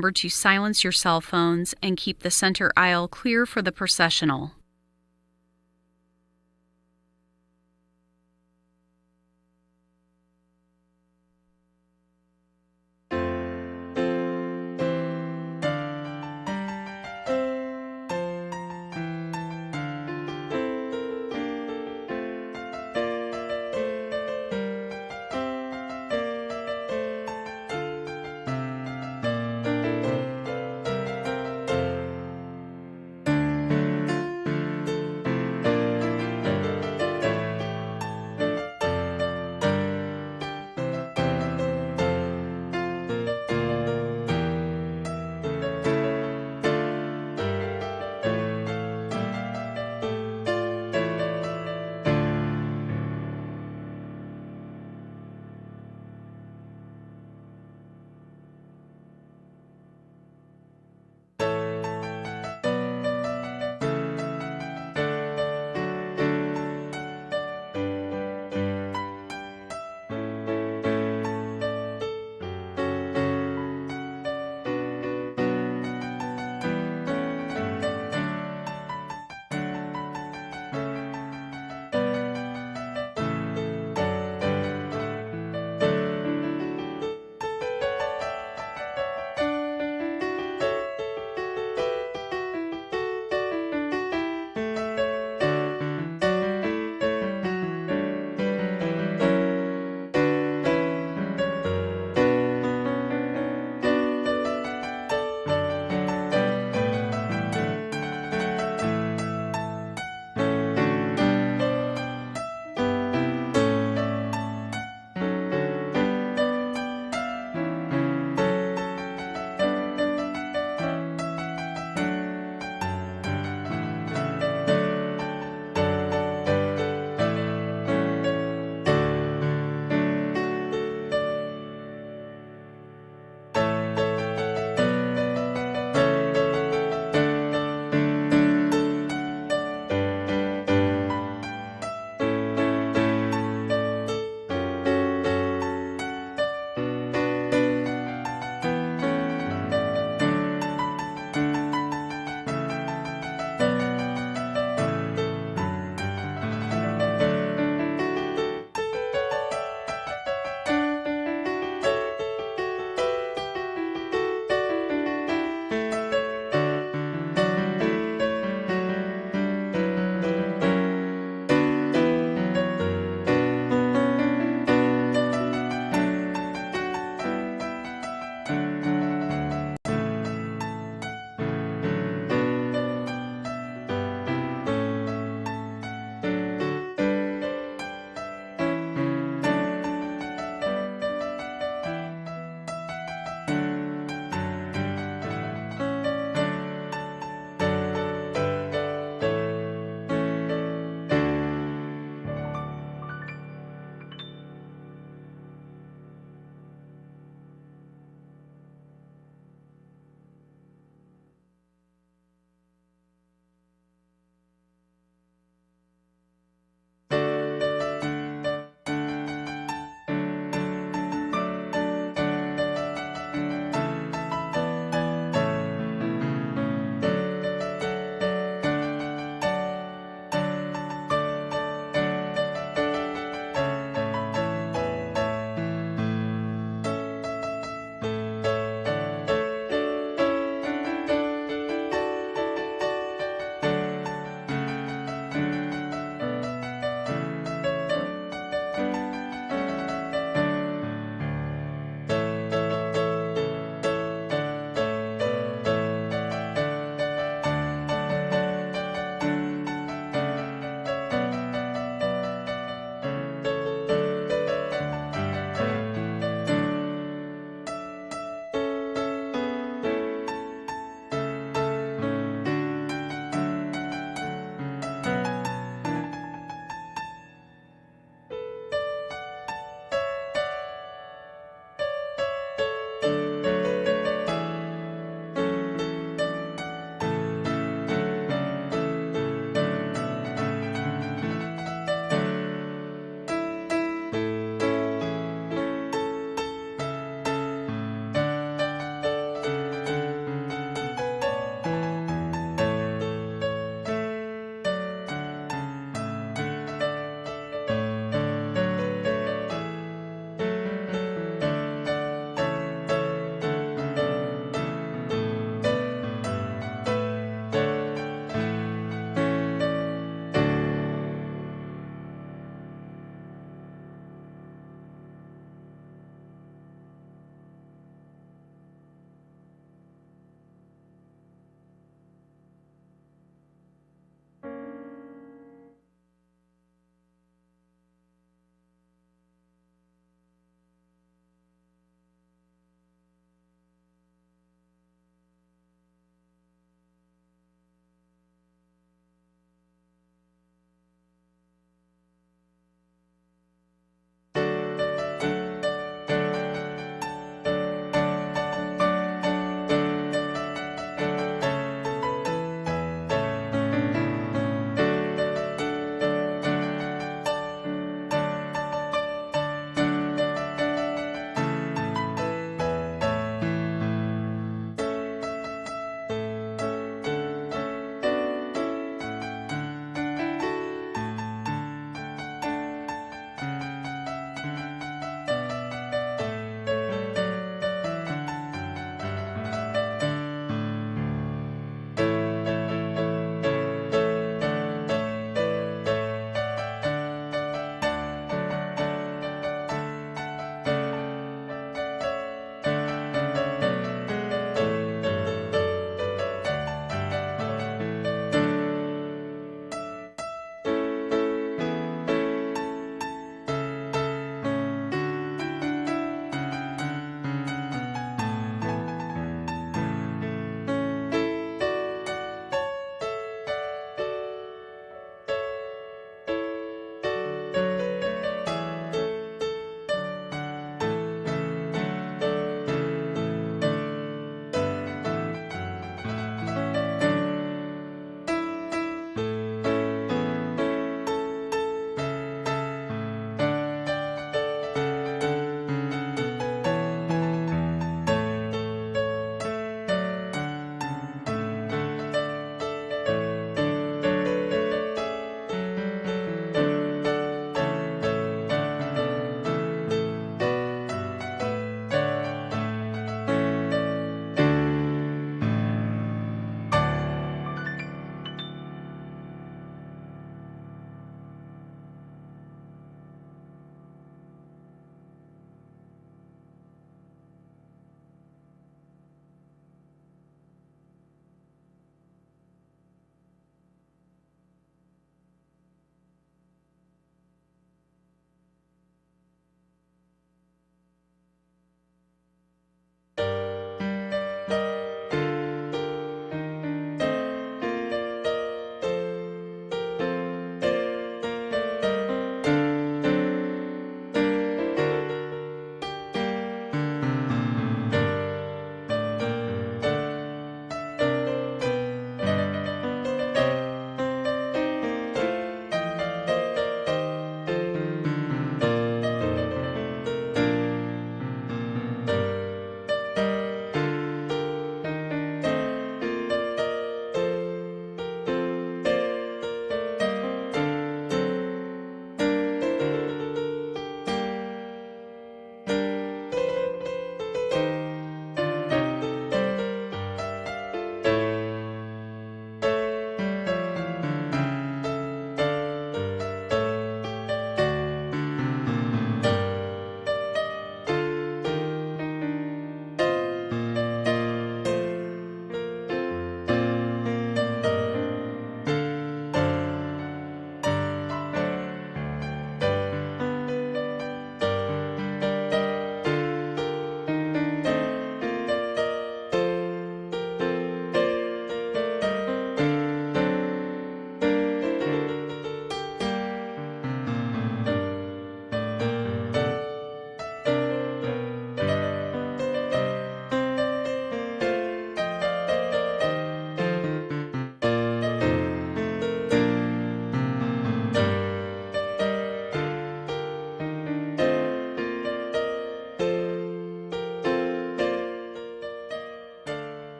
remember to silence your cell phones and keep the center aisle clear for the processional.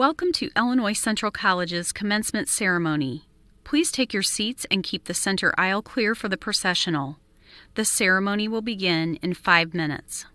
Welcome to Illinois Central College's Commencement Ceremony. Please take your seats and keep the center aisle clear for the processional. The ceremony will begin in 5 minutes.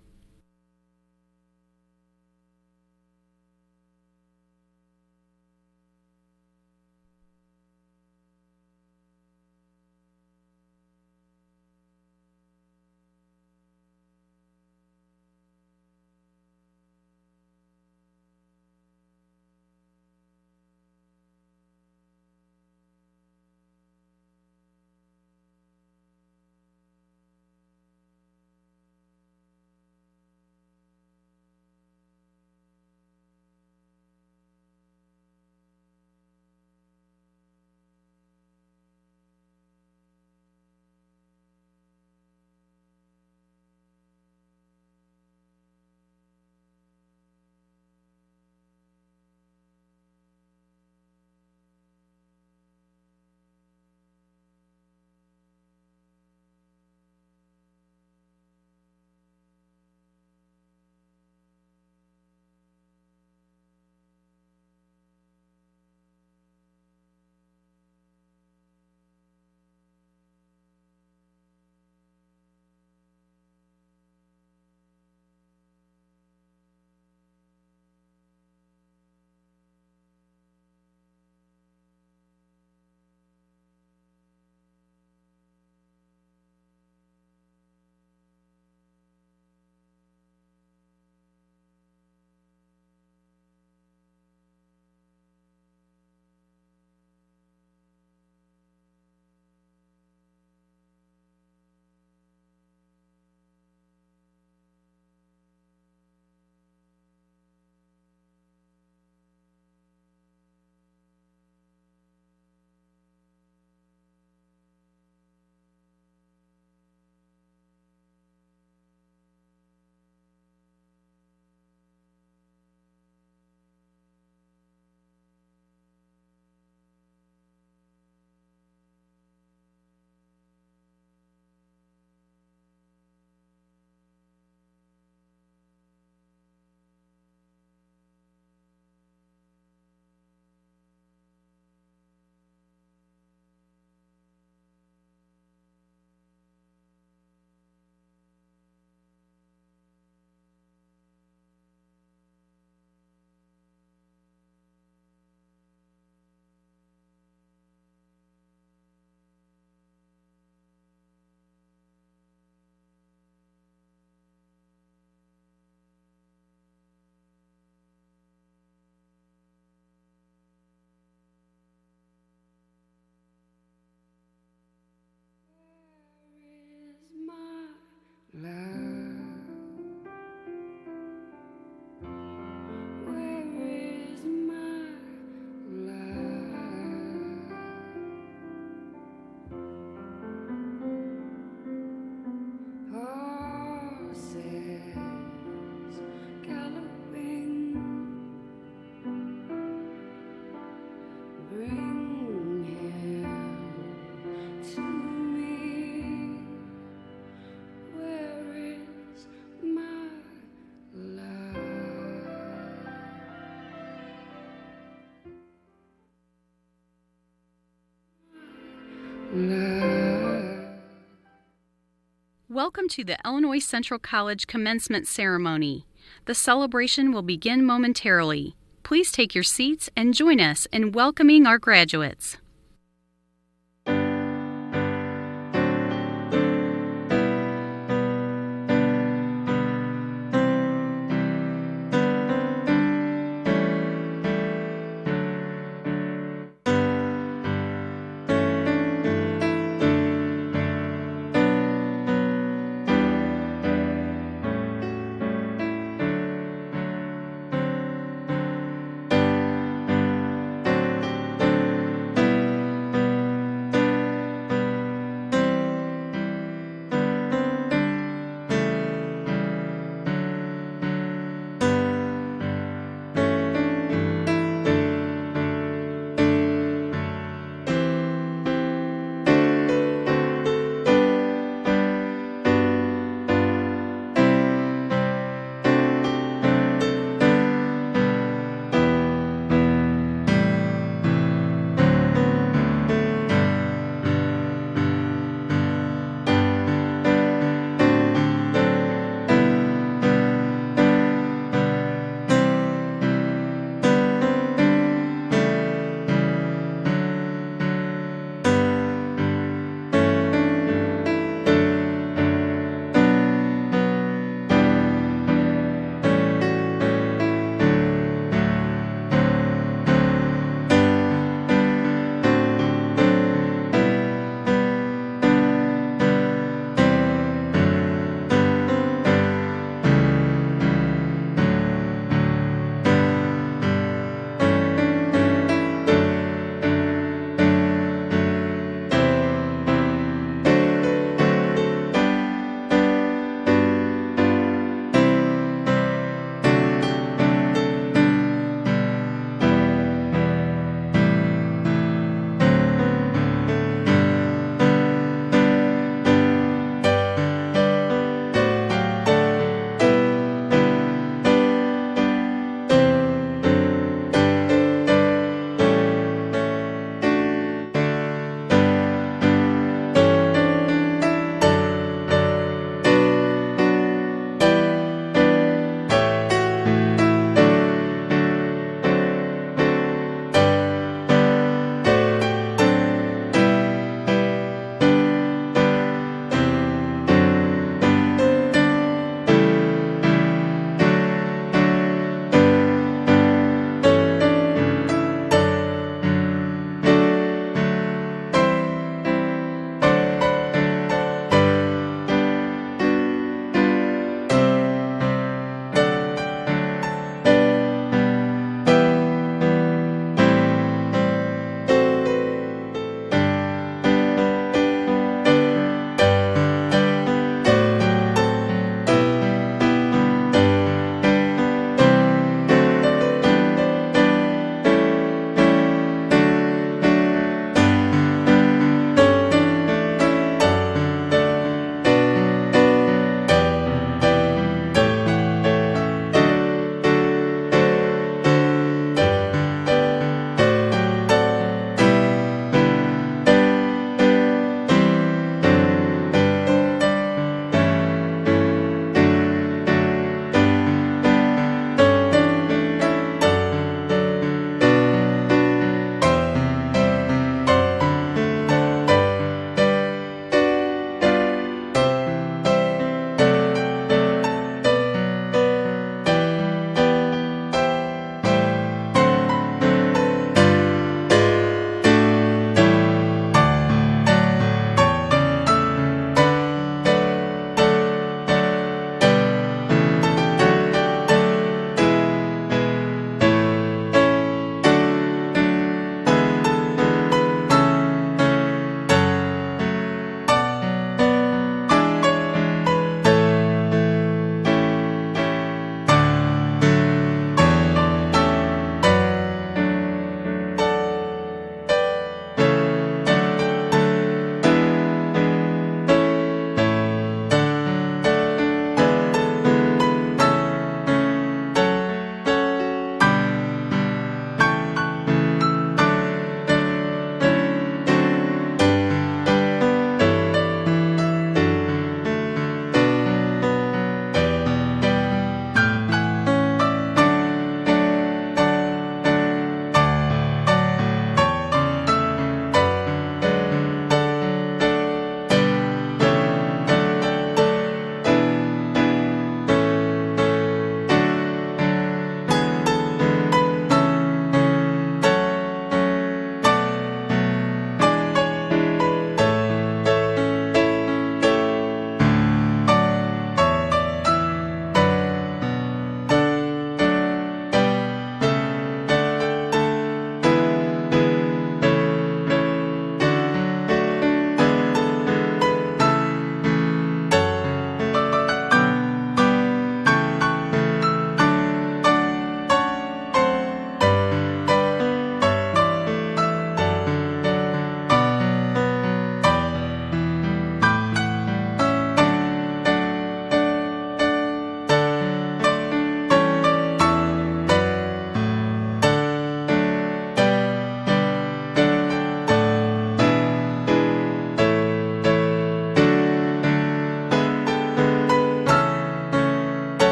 Welcome to the Illinois Central College Commencement Ceremony. The celebration will begin momentarily. Please take your seats and join us in welcoming our graduates.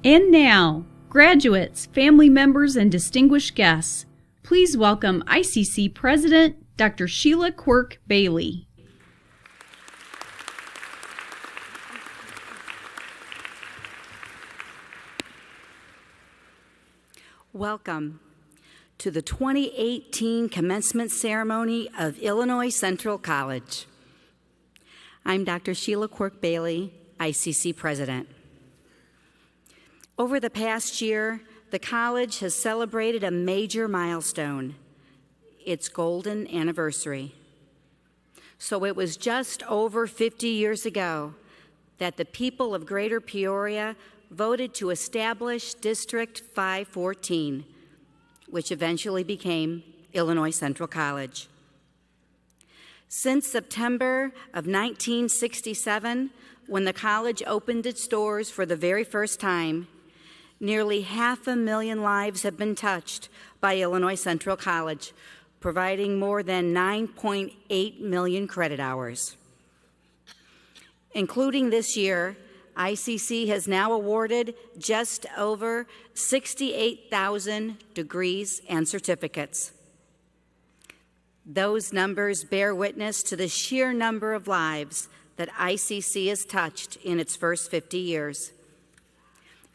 And now, graduates, family members, and distinguished guests, please welcome ICC President Dr. Sheila Quirk Bailey. Welcome to the 2018 Commencement Ceremony of Illinois Central College. I'm Dr. Sheila Quirk Bailey, ICC President. Over the past year, the college has celebrated a major milestone, its golden anniversary. So it was just over 50 years ago that the people of Greater Peoria voted to establish District 514, which eventually became Illinois Central College. Since September of 1967, when the college opened its doors for the very first time, nearly 500,000 lives have been touched by Illinois Central College, providing more than 9.8 million credit hours. Including this year, ICC has now awarded just over 68,000 degrees and certificates. Those numbers bear witness to the sheer number of lives that ICC has touched in its first 50 years.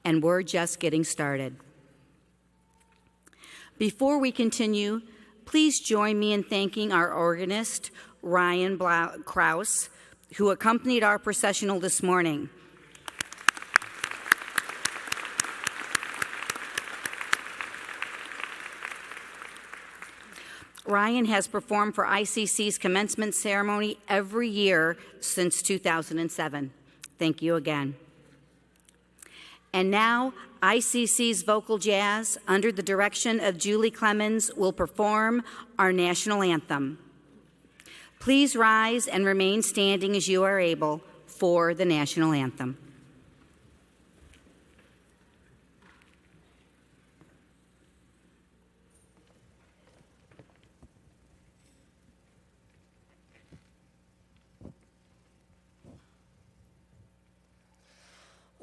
And we're just getting started. Before we continue, please join me in thanking our organist, Ryan Krause, who accompanied our processional this morning. Ryan has performed for ICC's commencement ceremony every year since 2007. Thank you again. And now, ICC's Vocal Jazz, under the direction of Julie Clemens, will perform our national anthem. Please rise and remain standing as you are able for the national anthem.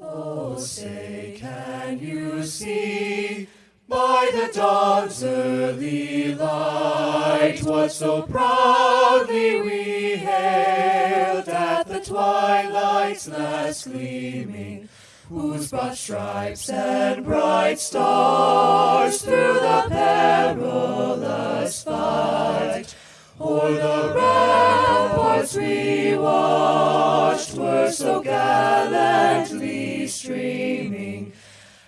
Oh, say, can you see by the dawn's early light what so proudly we hailed at the twilight's last gleaming, whose broad stripes and bright stars through the perilous fight o'er the ramparts we watched were so gallantly streaming,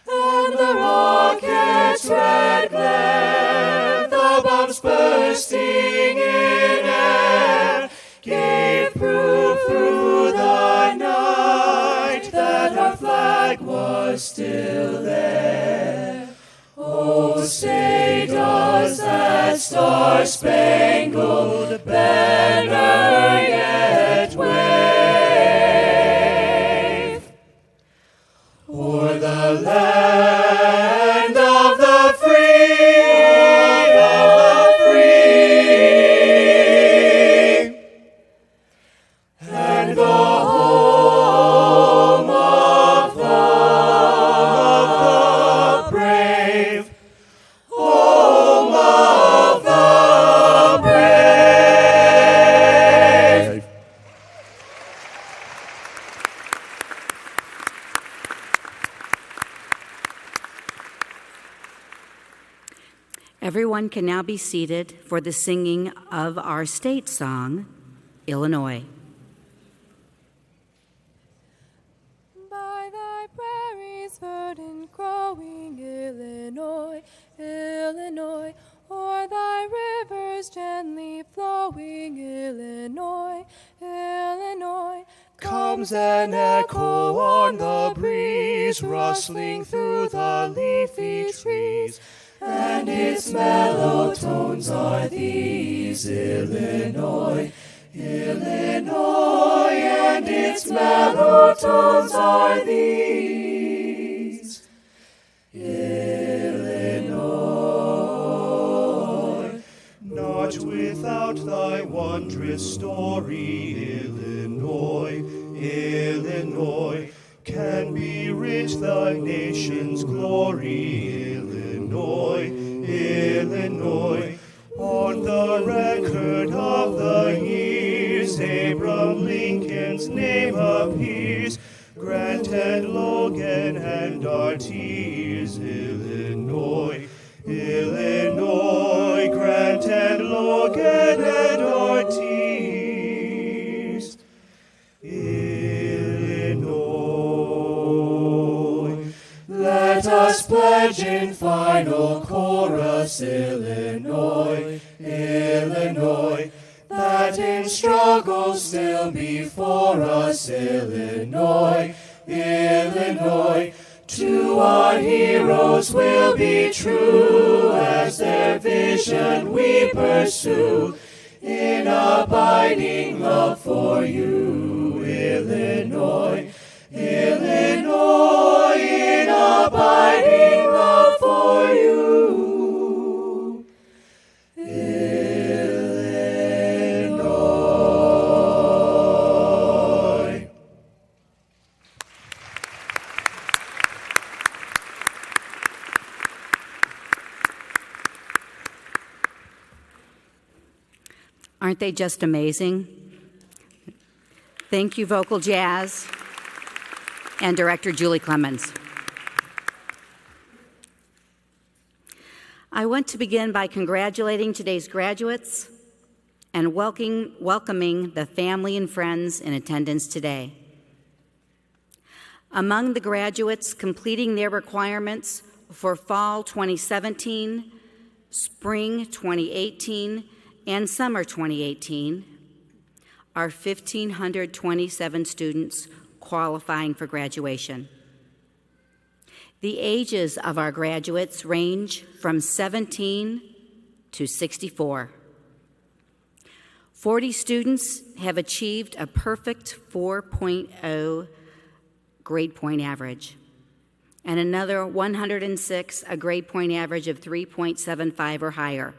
and the rocket's red glare, the bombs bursting in air, gave proof through the night that our flag was still there. Oh, say, does that star-spangled banner yet wave o'er the land of the free, and the home of the brave, home of the brave. Everyone can now be seated for the singing of our state song, Illinois. By thy prairies verdant growing, Illinois, Illinois, o'er thy rivers gently flowing, Illinois, Illinois, Comes an echo on the breeze, rustling through the leafy trees, and its mellow tones are these, Illinois, Illinois, and its mellow tones are these, Illinois. Not without thy wondrous story, Illinois, Illinois, can be rich thy nation's glory, Illinois, Illinois. On the record of the years, Abraham Lincoln's name appears. Grant and Logan and our tears, Illinois, Illinois. Grant and Logan and our tears, Illinois. Let us pledge in final chorus, Illinois, Illinois, that in struggles still before us, Illinois, Illinois, to our heroes will be true as their vision we pursue in abiding love for you, Illinois, Illinois, in abiding love for you. Aren't they just amazing? Thank you, Vocal Jazz and Director Julie Clemens. I want to begin by congratulating today's graduates and welcoming the family and friends in attendance today. Among the graduates completing their requirements for fall 2017, spring 2018, and summer 2018 are 1,527 students qualifying for graduation. The ages of our graduates range from 17 to 64. 40 students have achieved a perfect 4.0 grade point average, and another 106 a grade point average of 3.75 or higher.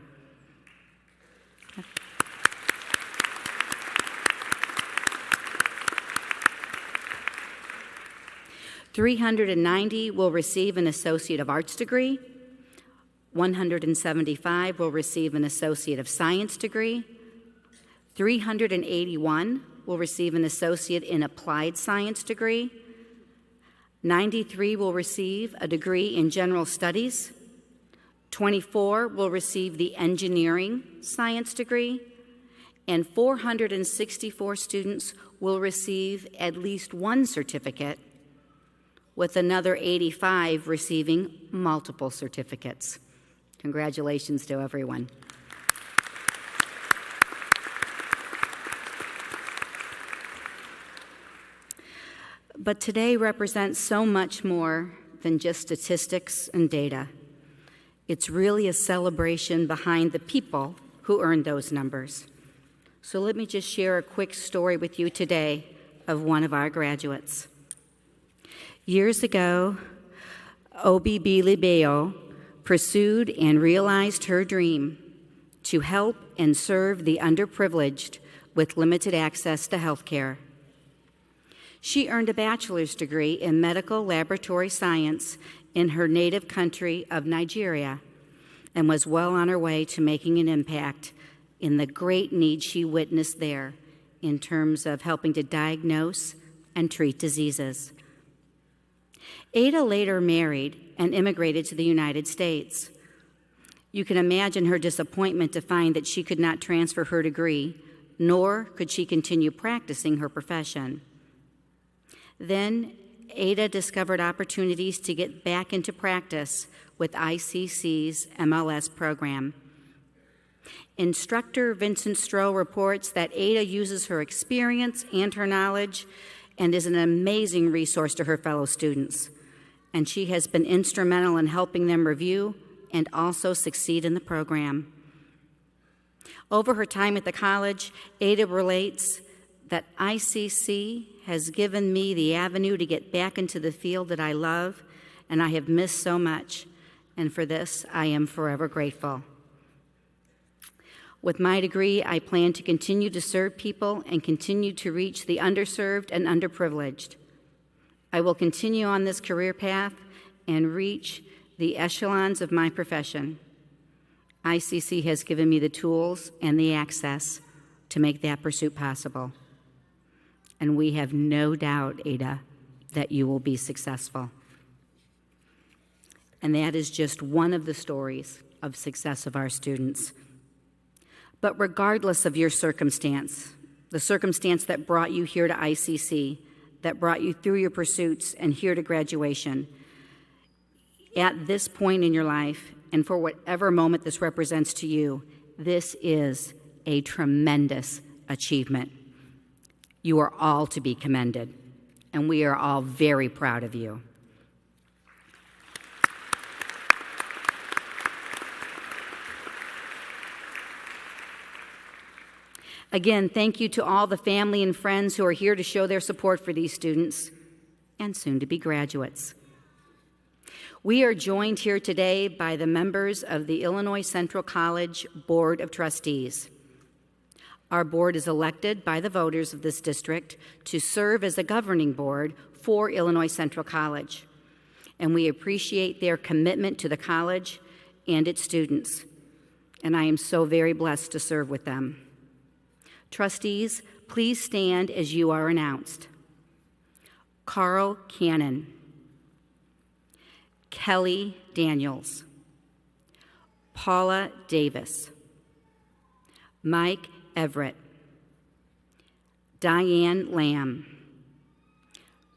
390 will receive an Associate of Arts degree, 175 will receive an Associate of Science degree, 381 will receive an Associate in Applied Science degree, 93 will receive a degree in General Studies, 24 will receive the Engineering Science degree, and 464 students will receive at least one certificate, with another 85 receiving multiple certificates. Congratulations to everyone. But today represents so much more than just statistics and data. It's really a celebration behind the people who earned those numbers. So let me just share a quick story with you today of one of our graduates. Years ago, Obi Libeo pursued and realized her dream to help and serve the underprivileged with limited access to health care. She earned a bachelor's degree in medical laboratory science in her native country of Nigeria and was well on her way to making an impact in the great need she witnessed there in terms of helping to diagnose and treat diseases. Ada later married and immigrated to the United States. You can imagine her disappointment to find that she could not transfer her degree, nor could she continue practicing her profession. Then Ada discovered opportunities to get back into practice with ICC's MLS program. Instructor Vincent Stroh reports that Ada uses her experience and her knowledge and is an amazing resource to her fellow students. And she has been instrumental in helping them review and also succeed in the program. Over her time at the college, Ada relates that ICC has given me the avenue to get back into the field that I love and I have missed so much, and for this I am forever grateful. With my degree, I plan to continue to serve people and continue to reach the underserved and underprivileged. I will continue on this career path and reach the echelons of my profession. ICC has given me the tools and the access to make that pursuit possible. And we have no doubt, Ada, that you will be successful. And that is just one of the stories of success of our students. But regardless of your circumstance, the circumstance that brought you here to ICC, that brought you through your pursuits and here to graduation, at this point in your life, and for whatever moment this represents to you, this is a tremendous achievement. You are all to be commended, and we are all very proud of you. Again, thank you to all the family and friends who are here to show their support for these students and soon-to-be graduates. We are joined here today by the members of the Illinois Central College Board of Trustees. Our board is elected by the voters of this district to serve as a governing board for Illinois Central College, and we appreciate their commitment to the college and its students, and I am so very blessed to serve with them. Trustees, please stand as you are announced. Carl Cannon, Kelly Daniels, Paula Davis, Mike Everett, Diane Lamb,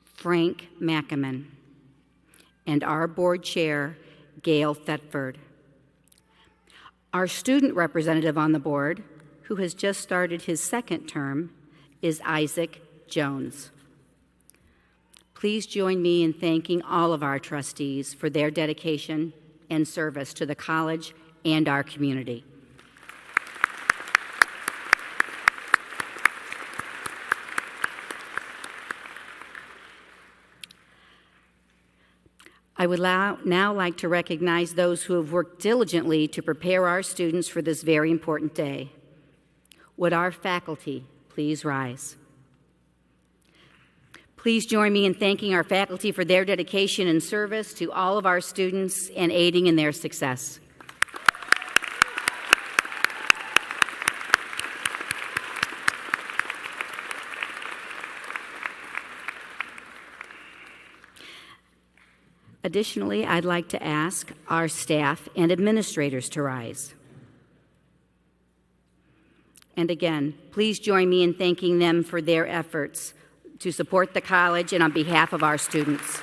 Frank McAman, and our board chair, Gail Thetford. Our student representative on the board, who has just started his second term, is Isaac Jones. Please join me in thanking all of our trustees for their dedication and service to the college and our community. I would now like to recognize those who have worked diligently to prepare our students for this very important day. Would our faculty please rise? Please join me in thanking our faculty for their dedication and service to all of our students and aiding in their success. Additionally, I'd like to ask our staff and administrators to rise. And again, please join me in thanking them for their efforts to support the college and on behalf of our students.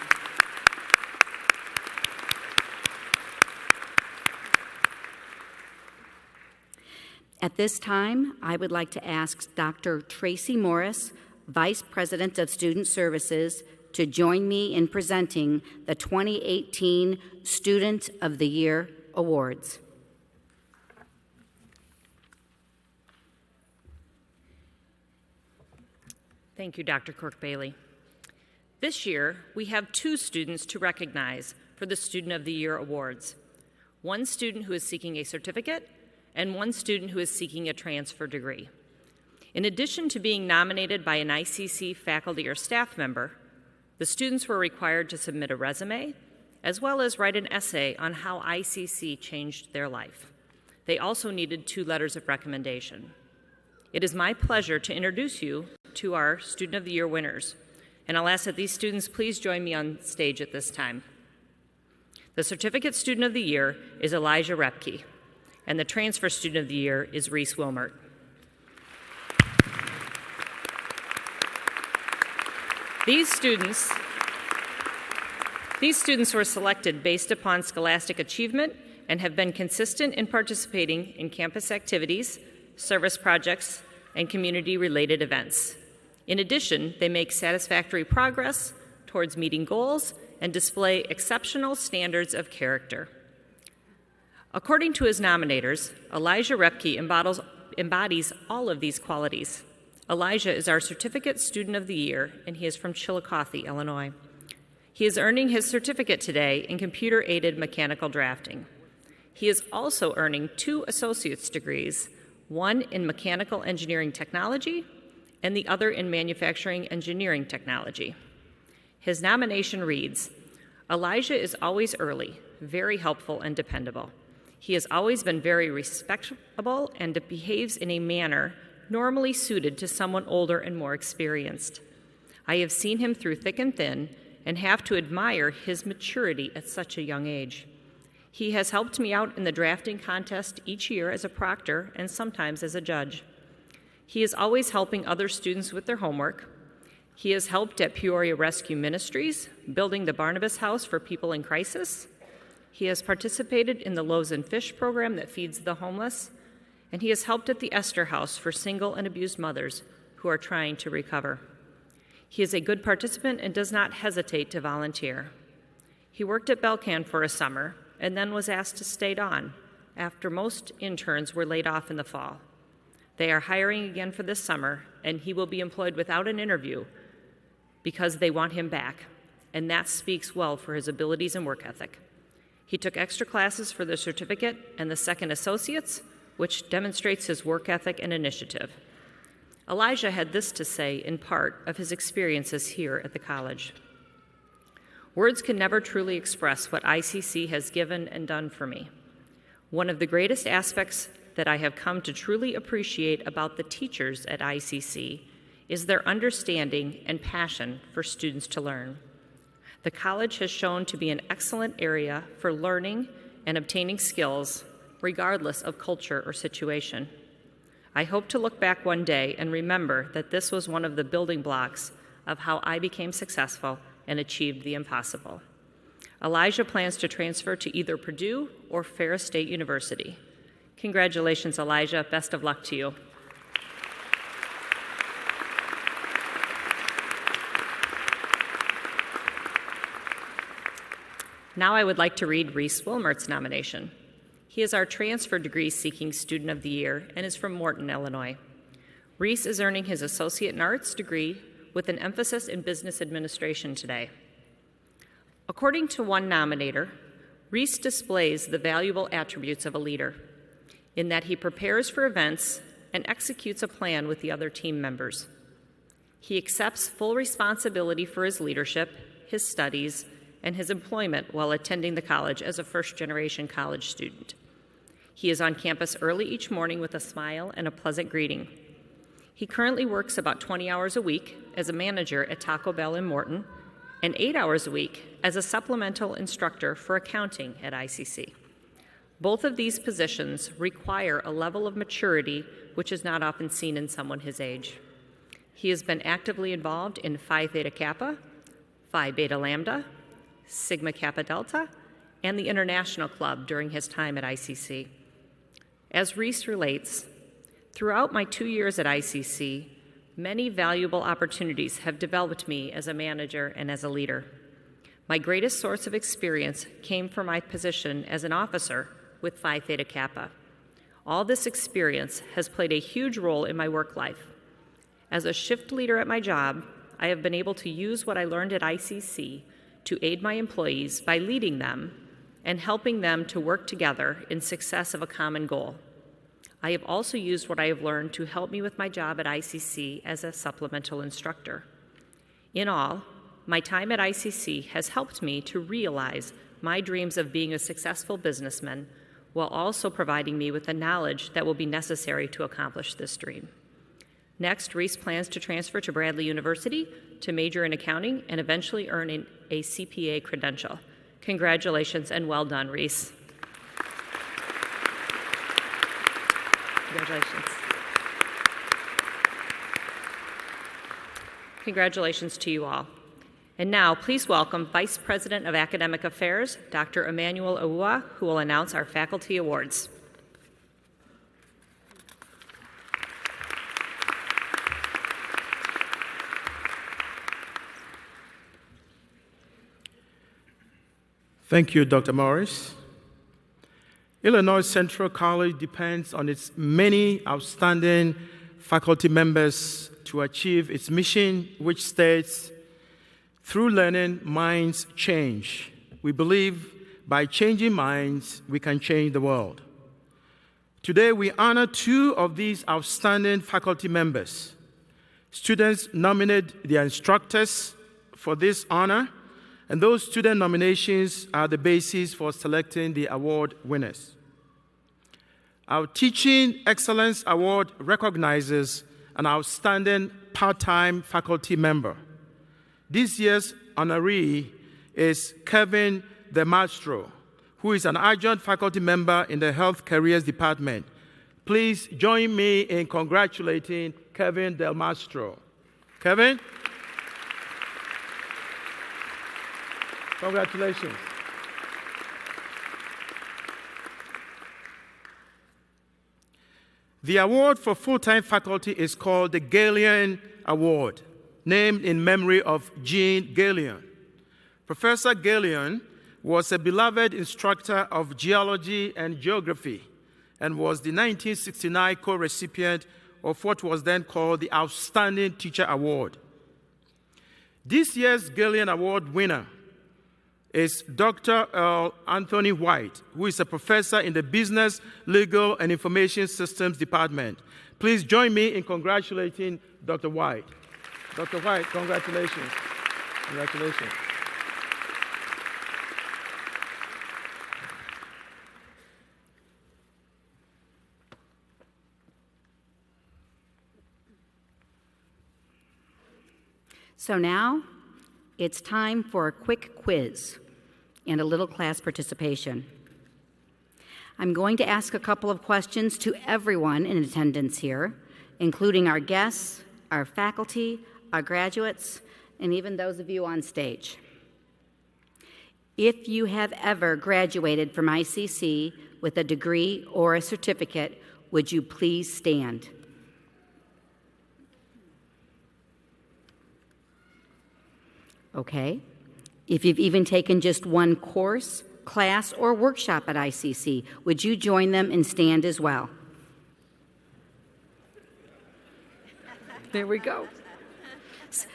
At this time, I would like to ask Dr. Tracy Morris, Vice President of Student Services, to join me in presenting the 2018 Student of the Year Awards. Thank you, Dr. Quirk-Bailey. This year, we have 2 students to recognize for the Student of the Year Awards. One student who is seeking a certificate and one student who is seeking a transfer degree. In addition to being nominated by an ICC faculty or staff member, the students were required to submit a resume, as well as write an essay on how ICC changed their life. They also needed 2 letters of recommendation. It is my pleasure to introduce you to our Student of the Year winners, and I'll ask that these students please join me on stage at this time. The Certificate Student of the Year is Elijah Repke, and the Transfer Student of the Year is Reese Wilmert. These students were selected based upon scholastic achievement and have been consistent in participating in campus activities, service projects, and community-related events. In addition, they make satisfactory progress towards meeting goals and display exceptional standards of character. According to his nominators, Elijah Repke embodies all of these qualities. Elijah is our Certificate Student of the Year, and he is from Chillicothe, Illinois. He is earning his certificate today in computer-aided mechanical drafting. He is also earning 2 associate's degrees, one in mechanical engineering technology and the other in manufacturing engineering technology. His nomination reads, Elijah is always early, very helpful and dependable. He has always been very respectable and behaves in a manner normally suited to someone older and more experienced. I have seen him through thick and thin and have to admire his maturity at such a young age. He has helped me out in the drafting contest each year as a proctor and sometimes as a judge. He is always helping other students with their homework. He has helped at Peoria Rescue Ministries, building the Barnabas House for people in crisis. He has participated in the Loaves and Fish program that feeds the homeless, and he has helped at the Esther House for single and abused mothers who are trying to recover. He is a good participant and does not hesitate to volunteer. He worked at Belcan for a summer and then was asked to stay on after most interns were laid off in the fall. They are hiring again for this summer, and he will be employed without an interview because they want him back, and that speaks well for his abilities and work ethic. He took extra classes for the certificate and the second associates, which demonstrates his work ethic and initiative. Elijah had this to say in part of his experiences here at the college. Words can never truly express what ICC has given and done for me. One of the greatest aspects that I have come to truly appreciate about the teachers at ICC is their understanding and passion for students to learn. The college has shown to be an excellent area for learning and obtaining skills, regardless of culture or situation. I hope to look back one day and remember that this was one of the building blocks of how I became successful and achieved the impossible. Elijah plans to transfer to either Purdue or Ferris State University. Congratulations, Elijah. Best of luck to you. Now I would like to read Reese Wilmert's nomination. He is our transfer degree-seeking Student of the Year and is from Morton, Illinois. Reese is earning his Associate in Arts degree with an emphasis in business administration today. According to one nominator, Reese displays the valuable attributes of a leader in that he prepares for events and executes a plan with the other team members. He accepts full responsibility for his leadership, his studies, and his employment while attending the college as a first-generation college student. He is on campus early each morning with a smile and a pleasant greeting. He currently works about 20 hours a week as a manager at Taco Bell in Morton and 8 hours a week as a supplemental instructor for accounting at ICC. Both of these positions require a level of maturity which is not often seen in someone his age. He has been actively involved in Phi Theta Kappa, Phi Beta Lambda, Sigma Kappa Delta, and the International Club during his time at ICC. As Reese relates, throughout my 2 years at ICC, many valuable opportunities have developed me as a manager and as a leader. My greatest source of experience came from my position as an officer with Phi Theta Kappa. All this experience has played a huge role in my work life. As a shift leader at my job, I have been able to use what I learned at ICC to aid my employees by leading them and helping them to work together in success of a common goal. I have also used what I have learned to help me with my job at ICC as a supplemental instructor. In all, my time at ICC has helped me to realize my dreams of being a successful businessman while also providing me with the knowledge that will be necessary to accomplish this dream. Next, Reese plans to transfer to Bradley University to major in accounting and eventually earn a CPA credential. Congratulations and well done, Reese. Congratulations. Congratulations to you all. And now, please welcome Vice President of Academic Affairs, Dr. Emmanuel Awua, who will announce our faculty awards. Thank you, Dr. Morris. Illinois Central College depends on its many outstanding faculty members to achieve its mission, which states, through learning, minds change. We believe by changing minds, we can change the world. Today, we honor two of these outstanding faculty members. Students nominate their instructors for this honor, and those student nominations are the basis for selecting the award winners. Our Teaching Excellence Award recognizes an outstanding part-time faculty member. This year's honoree is Kevin Del Mastro, who is an adjunct faculty member in the Health Careers Department. Please join me in congratulating Kevin Del Mastro. Kevin? Congratulations. The award for full-time faculty is called the Galien Award, named in memory of Jean Galien. Professor Galien was a beloved instructor of geology and geography and was the 1969 co-recipient of what was then called the Outstanding Teacher Award. This year's Galien Award winner is Dr. Earl Anthony White, who is a professor in the Business, Legal, and Information Systems Department. Please join me in congratulating Dr. White. Dr. White, congratulations. Congratulations. So now, it's time for a quick quiz and a little class participation. I'm going to ask a couple of questions to everyone in attendance here, including our guests, our faculty, our graduates, and even those of you on stage. If you have ever graduated from ICC with a degree or a certificate, would you please stand? Okay. If you've even taken just one course, class, or workshop at ICC, would you join them and stand as well? There we go.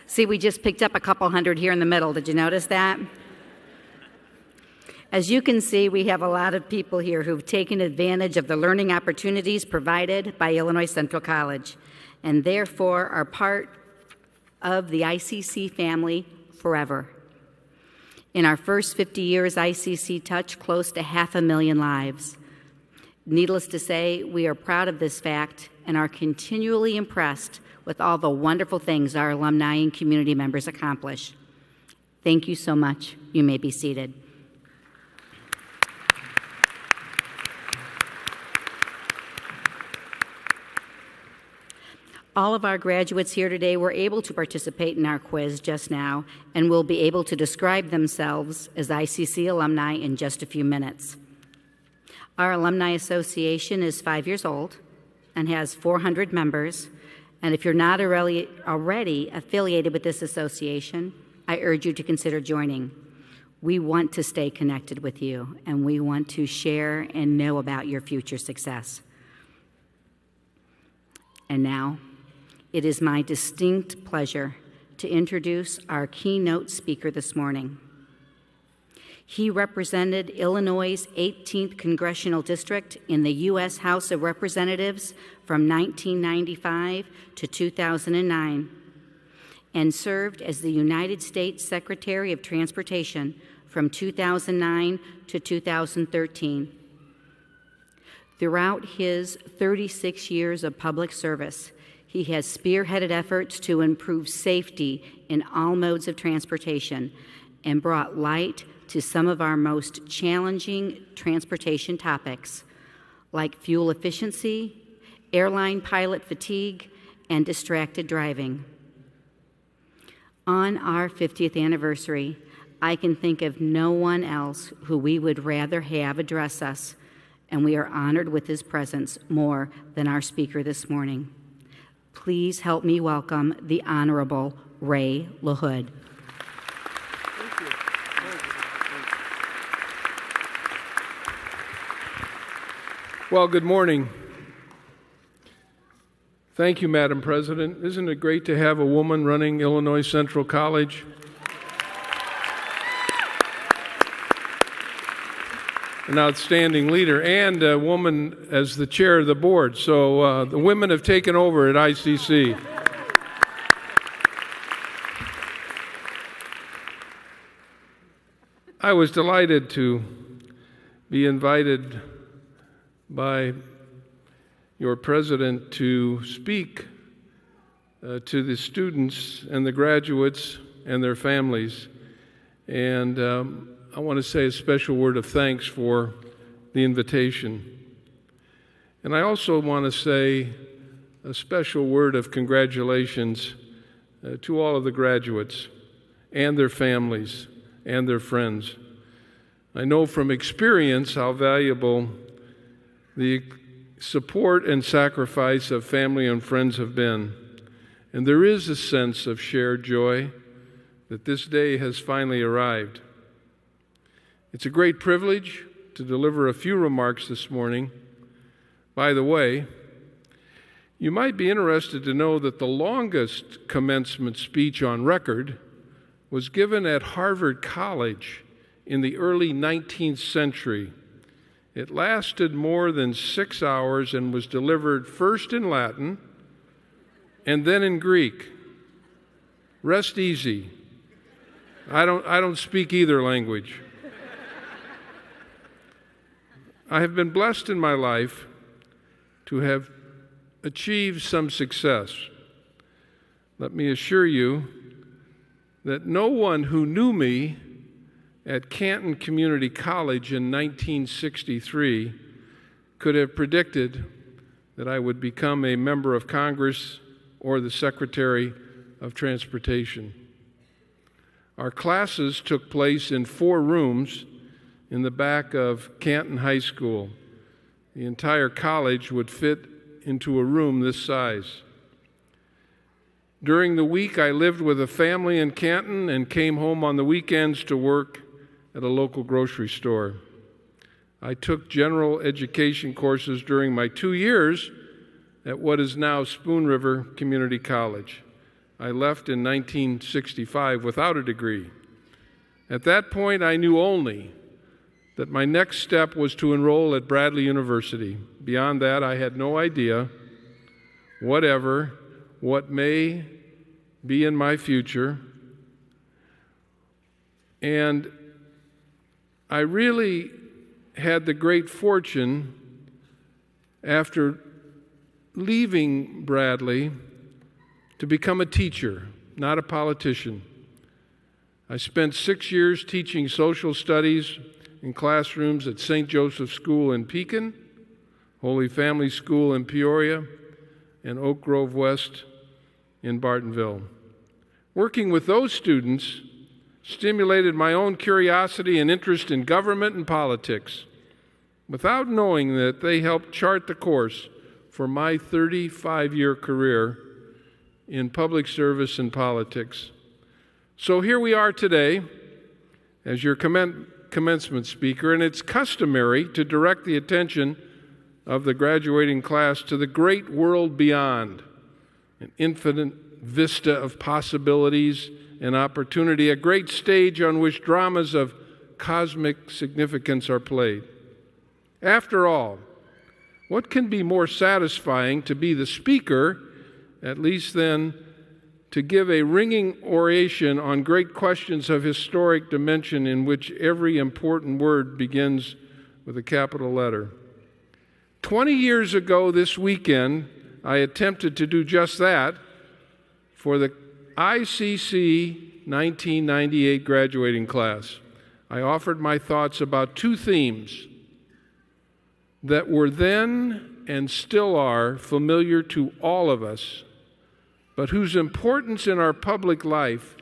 See, we just picked up a couple hundred here in the middle. Did you notice that? As you can see, we have a lot of people here who've taken advantage of the learning opportunities provided by Illinois Central College, and therefore are part of the ICC family forever. In our first 50 years, ICC touched close to 500,000 lives. Needless to say, we are proud of this fact and are continually impressed with all the wonderful things our alumni and community members accomplish. Thank you so much. You may be seated. All of our graduates here today were able to participate in our quiz just now and will be able to describe themselves as ICC alumni in just a few minutes. Our Alumni Association is 5 years old and has 400 members, and if you're not already affiliated with this association, I urge you to consider joining. We want to stay connected with you, and we want to share and know about your future success. And now, it is my distinct pleasure to introduce our keynote speaker this morning. He represented Illinois' 18th Congressional District in the U.S. House of Representatives from 1995 to 2009 and served as the United States Secretary of Transportation from 2009 to 2013. Throughout his 36 years of public service, he has spearheaded efforts to improve safety in all modes of transportation and brought light to some of our most challenging transportation topics, like fuel efficiency, airline pilot fatigue, and distracted driving. On our 50th anniversary, I can think of no one else who we would rather have address us, and we are honored with his presence more than our speaker this morning. Please help me welcome the Honorable Ray LaHood. Thank you. Well, good morning. Thank you, Madam President. Isn't it great to have a woman running Illinois Central College? An outstanding leader, and a woman as the chair of the board. So the women have taken over at ICC. I was delighted to be invited by your president to speak to the students and the graduates and their families. And I want to say a special word of thanks for the invitation. And I also want to say a special word of congratulations to all of the graduates and their families and their friends. I know from experience how valuable the support and sacrifice of family and friends have been. And there is a sense of shared joy that this day has finally arrived. It's a great privilege to deliver a few remarks this morning. By the way, you might be interested to know that the longest commencement speech on record was given at Harvard College in the early 19th century. It lasted more than 6 hours and was delivered first in Latin and then in Greek. Rest easy. I don't speak either language. I have been blessed in my life to have achieved some success. Let me assure you that no one who knew me at Canton Community College in 1963 could have predicted that I would become a member of Congress or the Secretary of Transportation. Our classes took place in 4 rooms in the back of Canton High School. The entire college would fit into a room this size. During the week, I lived with a family in Canton and came home on the weekends to work at a local grocery store. I took general education courses during my 2 years at what is now Spoon River Community College. I left in 1965 without a degree. At that point, I knew only that my next step was to enroll at Bradley University. Beyond that, I had no idea what may be in my future. And I really had the great fortune, after leaving Bradley, to become a teacher, not a politician. I spent 6 years teaching social studies in classrooms at St. Joseph's School in Pekin, Holy Family School in Peoria, and Oak Grove West in Bartonville. Working with those students stimulated my own curiosity and interest in government and politics, without knowing that they helped chart the course for my 35-year career in public service and politics. So here we are today as your commencement speaker, and it's customary to direct the attention of the graduating class to the great world beyond, an infinite vista of possibilities and opportunity, a great stage on which dramas of cosmic significance are played. After all, what can be more satisfying to be the speaker, at least than to give a ringing oration on great questions of historic dimension in which every important word begins with a capital letter? 20 years ago this weekend, I attempted to do just that for the ICC 1998 graduating class. I offered my thoughts about 2 themes that were then and still are familiar to all of us, but whose importance in our public life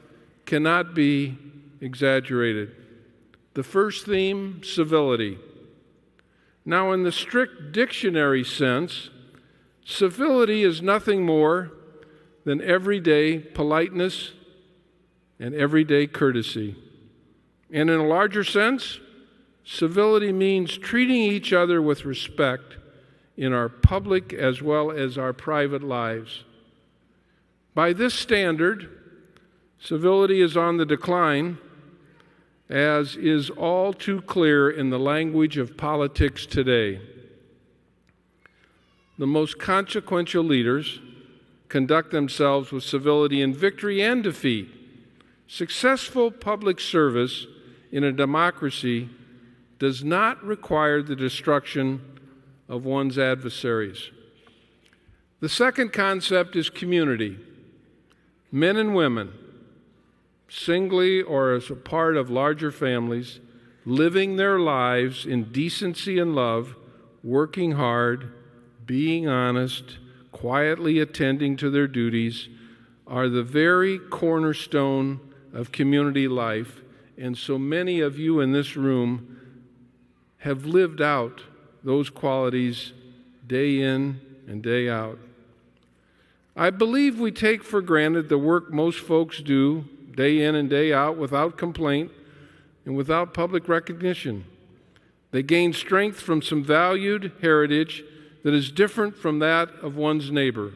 cannot be exaggerated. The first theme, civility. Now, in the strict dictionary sense, civility is nothing more than everyday politeness and everyday courtesy. And in a larger sense, civility means treating each other with respect in our public as well as our private lives. By this standard, civility is on the decline, as is all too clear in the language of politics today. The most consequential leaders conduct themselves with civility in victory and defeat. Successful public service in a democracy does not require the destruction of one's adversaries. The second concept is community. Men and women, singly or as a part of larger families, living their lives in decency and love, working hard, being honest, quietly attending to their duties, are the very cornerstone of community life, and so many of you in this room have lived out those qualities day in and day out. I believe we take for granted the work most folks do day in and day out without complaint and without public recognition. They gain strength from some valued heritage that is different from that of one's neighbor.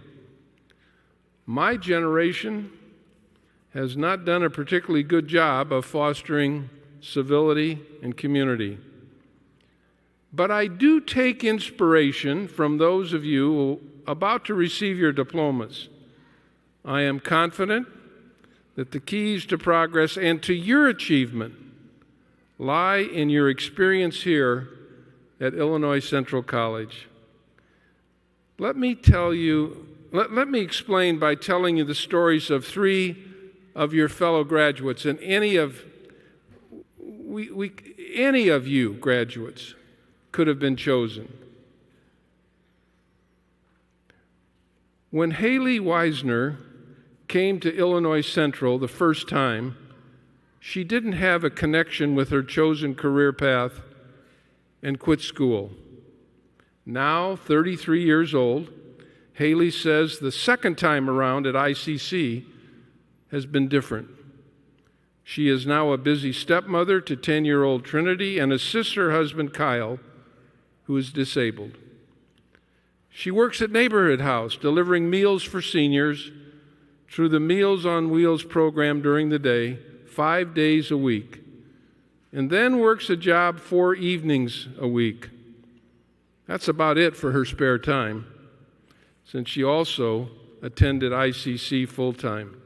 My generation has not done a particularly good job of fostering civility and community. But I do take inspiration from those of you who are about to receive your diplomas. I am confident that the keys to progress and to your achievement lie in your experience here at Illinois Central College. Let me explain by telling you the stories of three of your fellow graduates, and any of you graduates could have been chosen. When Haley Weisner came to Illinois Central the first time, she didn't have a connection with her chosen career path and quit school. Now, 33 years old, Haley says the second time around at ICC has been different. She is now a busy stepmother to 10-year-old Trinity and assists her husband Kyle, who is disabled. She works at Neighborhood House, delivering meals for seniors through the Meals on Wheels program during the day, 5 days a week, and then works a job 4 evenings a week. That's about it for her spare time, since she also attended ICC full-time.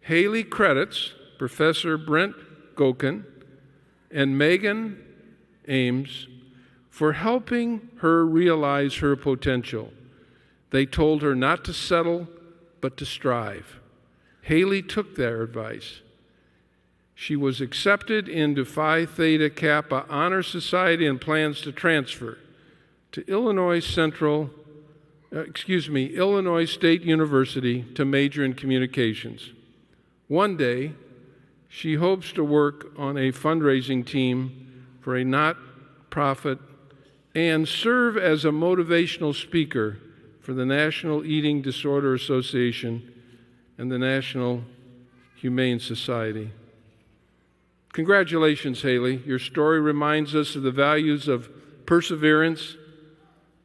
Haley credits Professor Brent Gokin and Megan Ames for helping her realize her potential. They told her not to settle, but to strive. Haley took their advice. She was accepted into Phi Theta Kappa Honor Society and plans to transfer to Illinois State University to major in communications. One day, she hopes to work on a fundraising team for a not-profit and serve as a motivational speaker for the National Eating Disorder Association and the National Humane Society. Congratulations, Haley. Your story reminds us of the values of perseverance,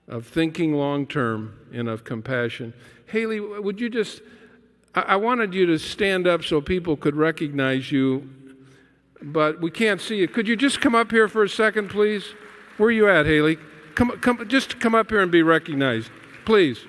of thinking long-term, and of compassion. Haley, would you I wanted you to stand up so people could recognize you, but we can't see you. Could you just come up here for a second, please? Where are you at, Haley? Just come up here and be recognized, please.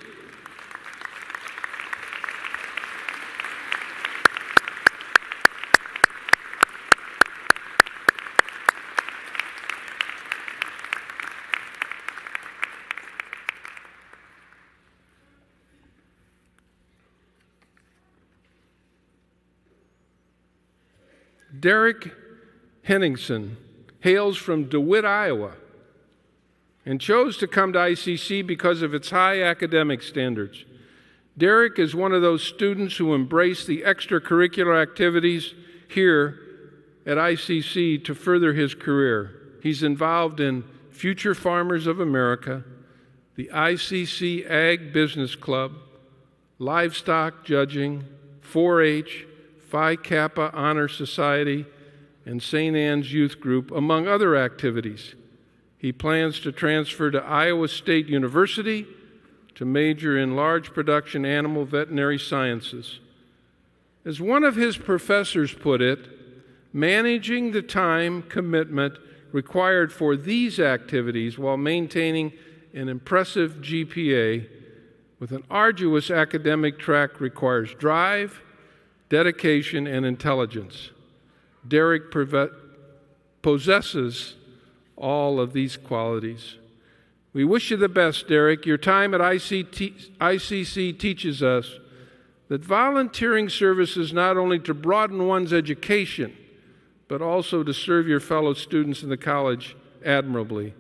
Derek Henningsen hails from DeWitt, Iowa, and chose to come to ICC because of its high academic standards. Derek is one of those students who embrace the extracurricular activities here at ICC to further his career. He's involved in Future Farmers of America, the ICC Ag Business Club, livestock judging, 4-H, Phi Kappa Honor Society, and St. Anne's Youth Group, among other activities. He plans to transfer to Iowa State University to major in large production animal veterinary sciences. As one of his professors put it, managing the time commitment required for these activities while maintaining an impressive GPA with an arduous academic track requires drive, dedication, and intelligence. Derek possesses all of these qualities. We wish you the best, Derek. Your time at ICC teaches us that volunteering service is not only to broaden one's education, but also to serve your fellow students in the college admirably.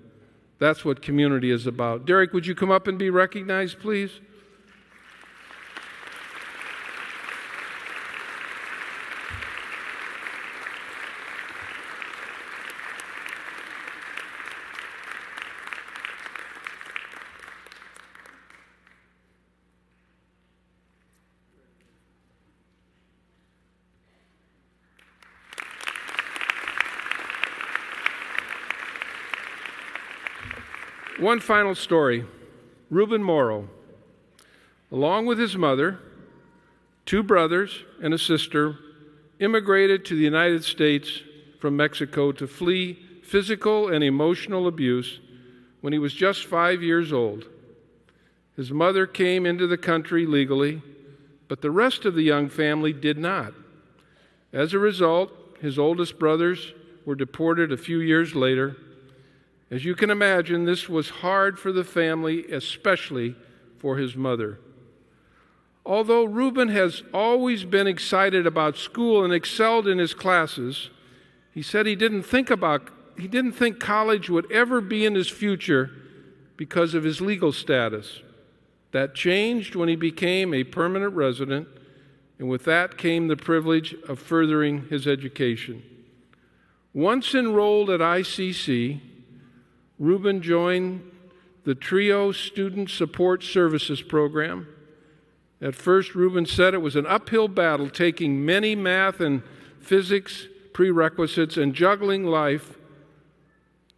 That's what community is about. Derek, would you come up and be recognized, please? One final story. Reuben Morrow, along with his mother, 2 brothers, and a sister, immigrated to the United States from Mexico to flee physical and emotional abuse when he was just 5 years old. His mother came into the country legally, but the rest of the young family did not. As a result, his oldest brothers were deported a few years later. As you can imagine, this was hard for the family, especially for his mother. Although Reuben has always been excited about school and excelled in his classes, he said he didn't think college would ever be in his future because of his legal status. That changed when he became a permanent resident, and with that came the privilege of furthering his education. Once enrolled at ICC, Reuben joined the TRIO Student Support Services program. At first, Reuben said it was an uphill battle, taking many math and physics prerequisites and juggling life,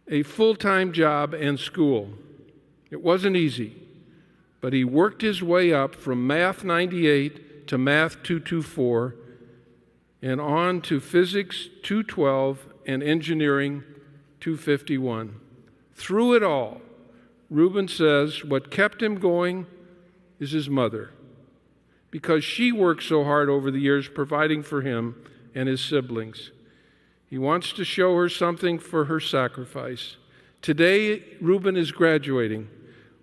a full-time job, and school. It wasn't easy, but he worked his way up from Math 98 to Math 224 and on to Physics 212 and Engineering 251. Through it all, Reuben says what kept him going is his mother, because she worked so hard over the years providing for him and his siblings. He wants to show her something for her sacrifice. Today, Reuben is graduating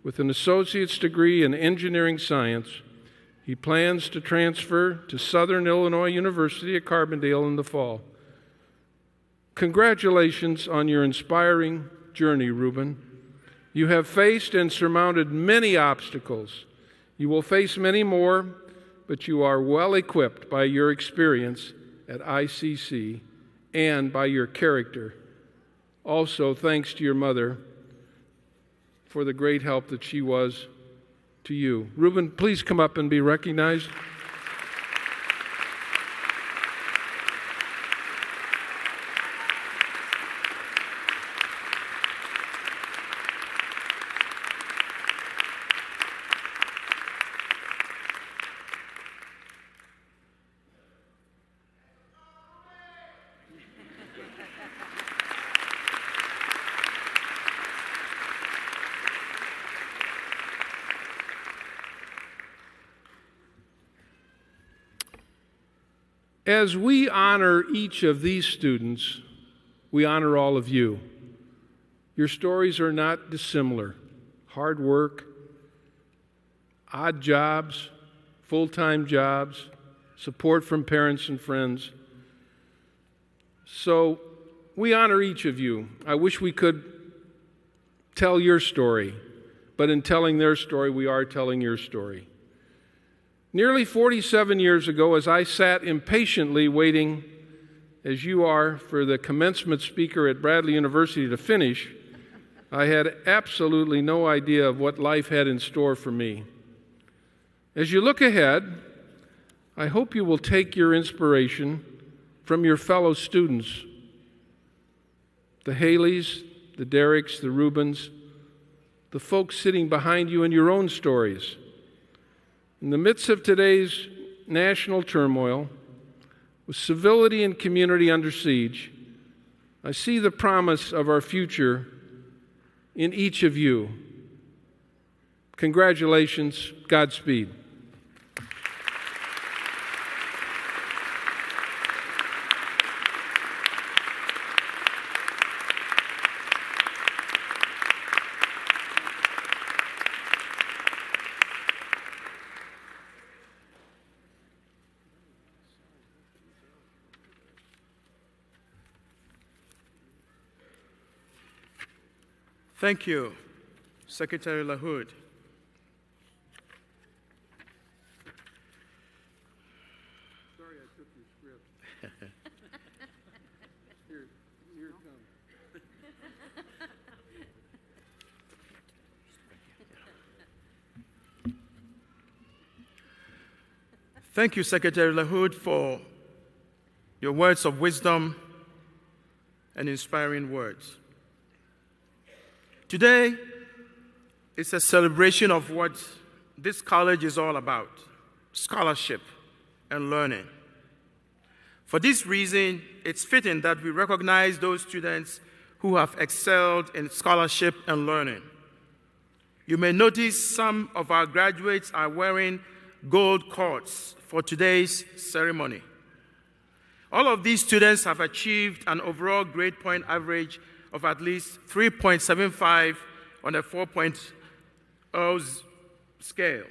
with an associate's degree in engineering science. He plans to transfer to Southern Illinois University at Carbondale in the fall. Congratulations on your inspiring journey, Reuben. You have faced and surmounted many obstacles. You will face many more, but you are well equipped by your experience at ICC and by your character. Also, thanks to your mother for the great help that she was to you. Reuben, please come up and be recognized. As we honor each of these students, we honor all of you. Your stories are not dissimilar. Hard work, odd jobs, full-time jobs, support from parents and friends. So we honor each of you. I wish we could tell your story, but in telling their story, we are telling your story. Nearly 47 years ago, as I sat impatiently waiting, as you are, for the commencement speaker at Bradley University to finish, I had absolutely no idea of what life had in store for me. As you look ahead, I hope you will take your inspiration from your fellow students, the Haleys, the Derricks, the Reubens, the folks sitting behind you in your own stories. In the midst of today's national turmoil, with civility and community under siege, I see the promise of our future in each of you. Congratulations, Godspeed. Thank you, Secretary LaHood. Sorry I took your script. Here it comes. Thank you, Secretary LaHood, for your words of wisdom and inspiring words. Today is a celebration of what this college is all about: scholarship and learning. For this reason, it's fitting that we recognize those students who have excelled in scholarship and learning. You may notice some of our graduates are wearing gold cords for today's ceremony. All of these students have achieved an overall grade point average of at least 3.75 on a 4.0 scale.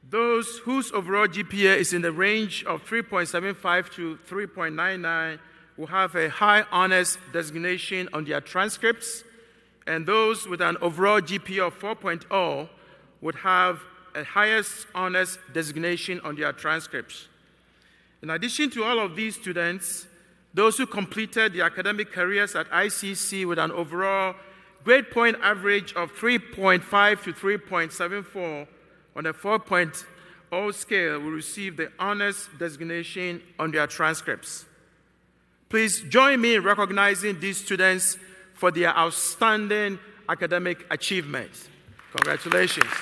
Those whose overall GPA is in the range of 3.75 to 3.99 will have a high honors designation on their transcripts, and those with an overall GPA of 4.0 would have a highest honors designation on their transcripts. In addition to all of these students, those who completed their academic careers at ICC with an overall grade point average of 3.5 to 3.74 on a 4.0 scale will receive the honors designation on their transcripts. Please join me in recognizing these students for their outstanding academic achievements. Congratulations.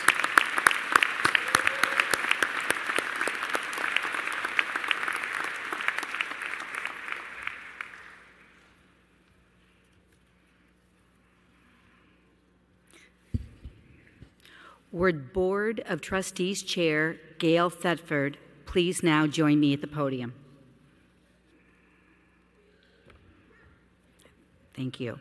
Would Board of Trustees Chair Gail Thetford please now join me at the podium? Thank you.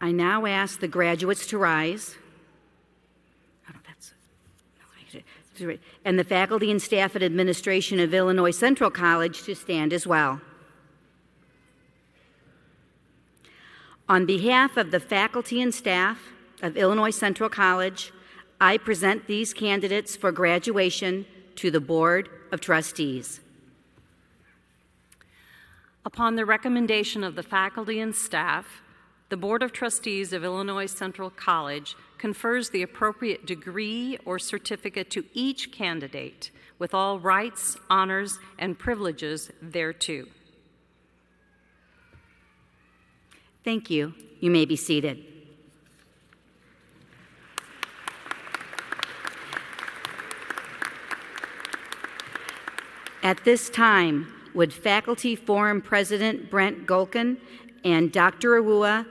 I now ask the graduates to rise, and the faculty and staff and administration of Illinois Central College to stand as well. On behalf of the faculty and staff of Illinois Central College, I present these candidates for graduation to the Board of Trustees. Upon the recommendation of the faculty and staff, the Board of Trustees of Illinois Central College confers the appropriate degree or certificate to each candidate with all rights, honors, and privileges thereto. Thank you. You may be seated. At this time, would Faculty Forum President Brent Golkin and Dr. Awua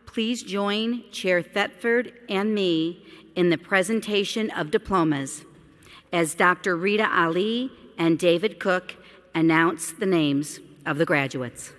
please join Chair Thetford and me in the presentation of diplomas as Dr. Rita Ali and David Cook announce the names of the graduates.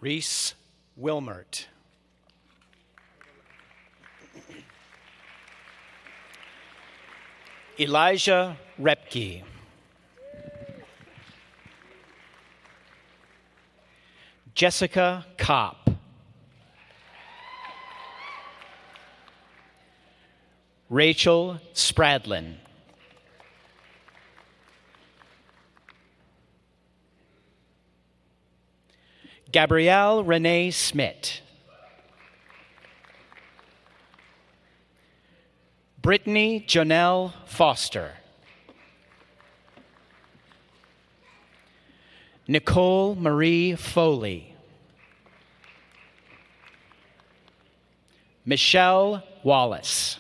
Reese Wilmert. Elijah Repke. Jessica Kopp. Rachel Spradlin. Gabrielle Renee Smith. Brittany Jonelle Foster. Nicole Marie Foley. Michelle Wallace.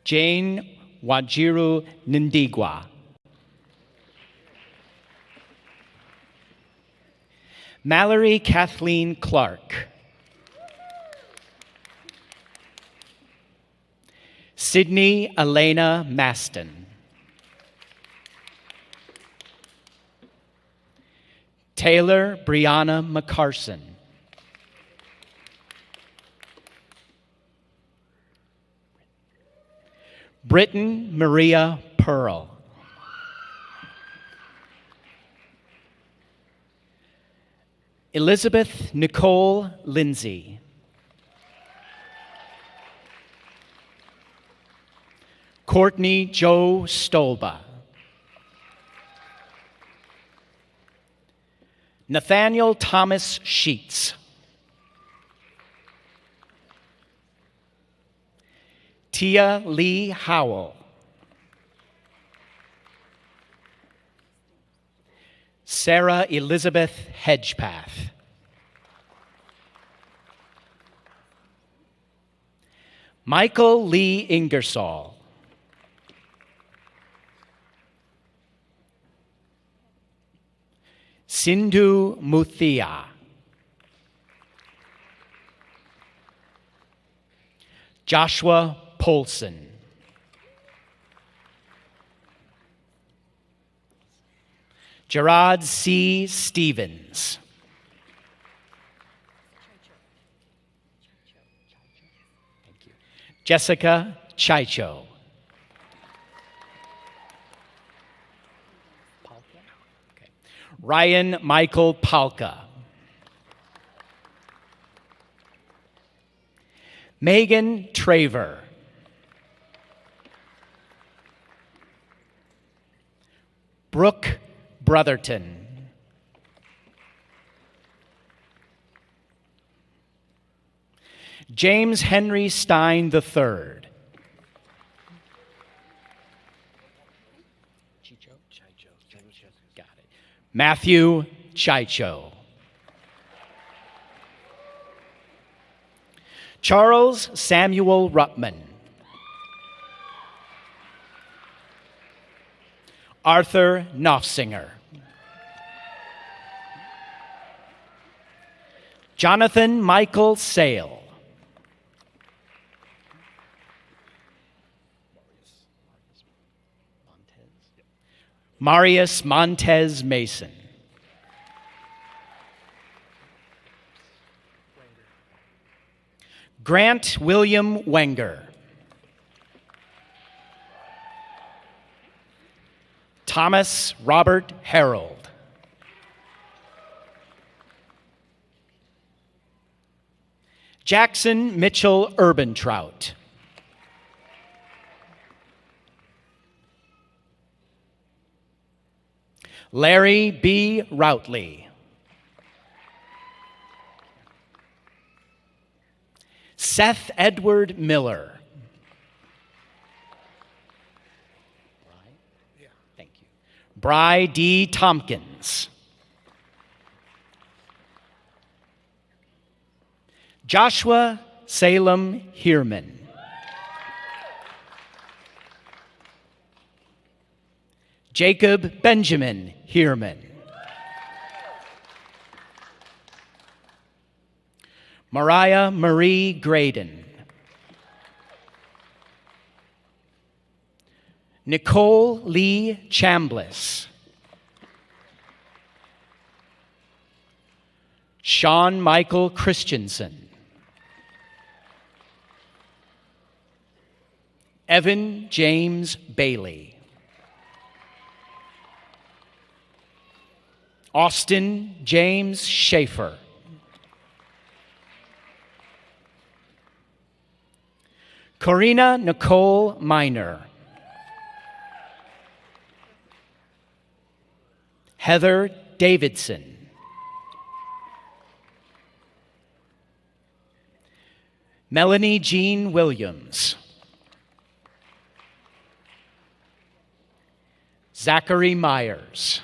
Jane Wajiru Nindigwa. Mallory Kathleen Clark. Sydney Elena Maston. Taylor Brianna McCarson. Britton Maria Pearl. Elizabeth Nicole Lindsay. Courtney Joe Stolba. Nathaniel Thomas Sheets. Tia Lee Howell. Sarah Elizabeth Hedgepath. Michael Lee Ingersoll. Sindhu Muthia. Joshua Polson. Gerard C. Stevens. Thank you. Jessica Chicho. Okay. Ryan Michael Palka. Megan Traver. Brooke Brotherton. James Henry Stein III. Got it. Matthew Chicho. Charles Samuel Ruttman. Arthur Knopfsinger. Jonathan Michael Sale. Marius Montez Mason. Grant William Wenger. Thomas Robert Harold. Jackson Mitchell Urbantrout. Larry B. Routley. Seth Edward Miller. Thank you. Bri D. Tompkins. Joshua Salem Heerman. Jacob Benjamin Heerman. Mariah Marie Graydon. Nicole Lee Chambliss. Sean Michael Christensen. Evan James Bailey. Austin James Schaefer. Corina Nicole Miner. Heather Davidson. Melanie Jean Williams. Zachary Myers.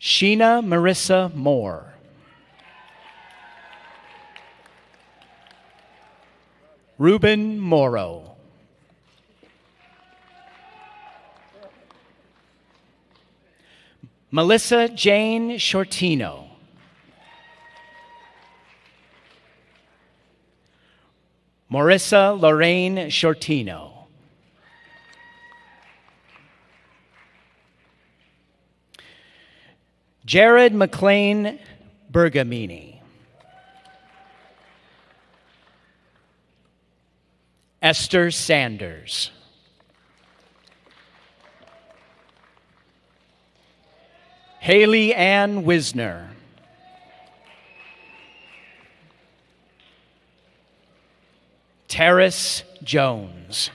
Sheena Marissa Moore. Ruben Morrow. Melissa Jane Shortino. Marissa Lorraine Shortino. Jared McLean Bergamini. Esther Sanders. Haley Ann Wisner. Terrace Jones.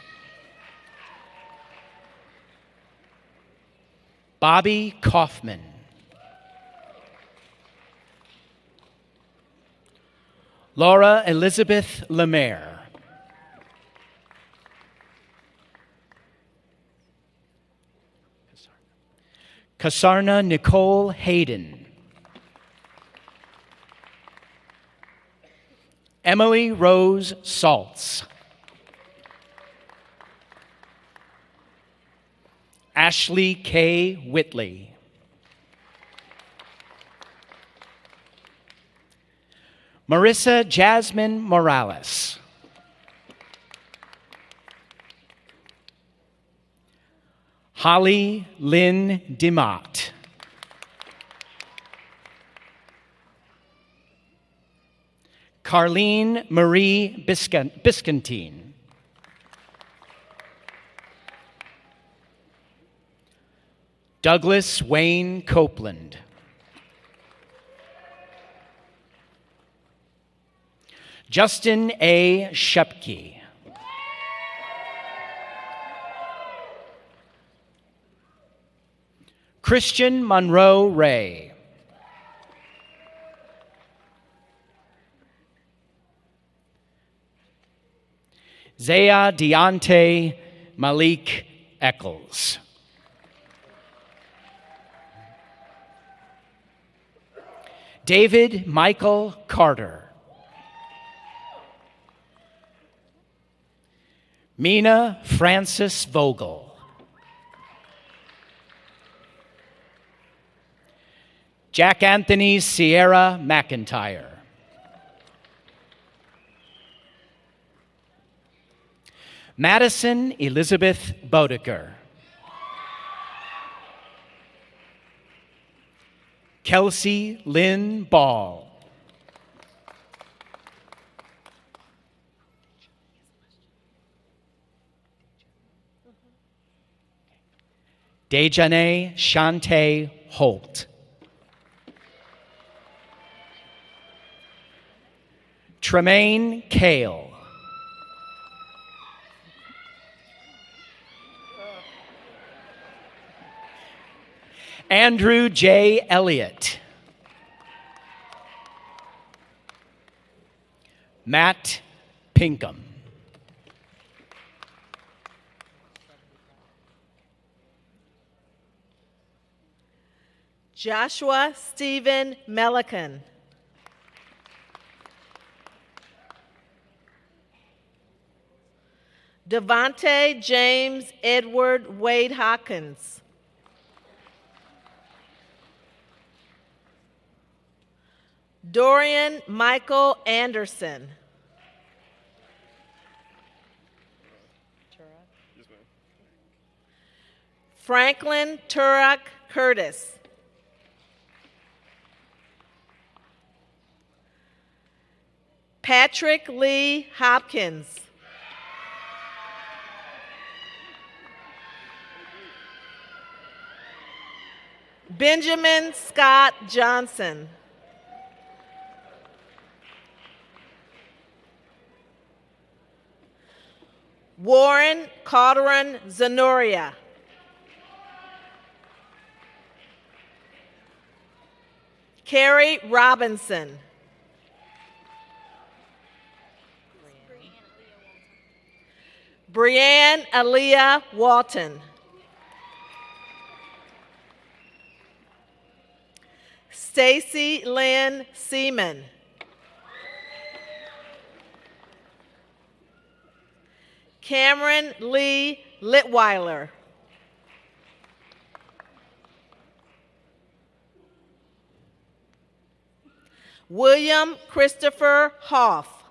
Bobby Kaufman. Laura Elizabeth Lemaire. Kasarna Nicole Hayden. Emily Rose Saltz. Ashley K. Whitley. Marissa Jasmine Morales. Holly Lynn DeMott. Carlene Marie Biscantine. Douglas Wayne Copeland. Justin A. Shepke. Christian Monroe Ray. Zaya Deontay Malik Eccles. David Michael Carter. Mina Francis Vogel. Jack Anthony Sierra McIntyre. Madison Elizabeth Bodeker. Kelsey Lynn Ball. Dejane Shante Holt. Tremaine Kale. Andrew J. Elliott. Matt Pinkham. Joshua Stephen Melican. Devontae James Edward Wade Hawkins. Dorian Michael Anderson. Franklin Turok Curtis. Patrick Lee Hopkins. Benjamin Scott Johnson. Warren Calderon Zanoria. Carrie Robinson. Brianne Aaliyah Walton. Stacy Lynn Seaman. Cameron Lee Litweiler. William Christopher Hoff.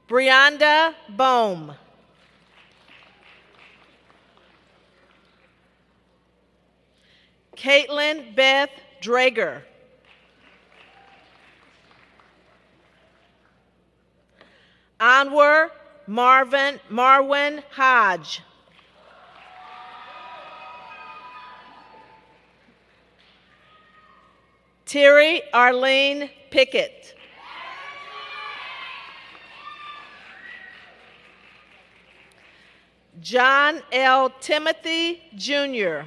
Brianda Bohm. Caitlin Beth Drager. Anwar Marwin Hodge. Terry Arlene Pickett. John L. Timothy, Jr.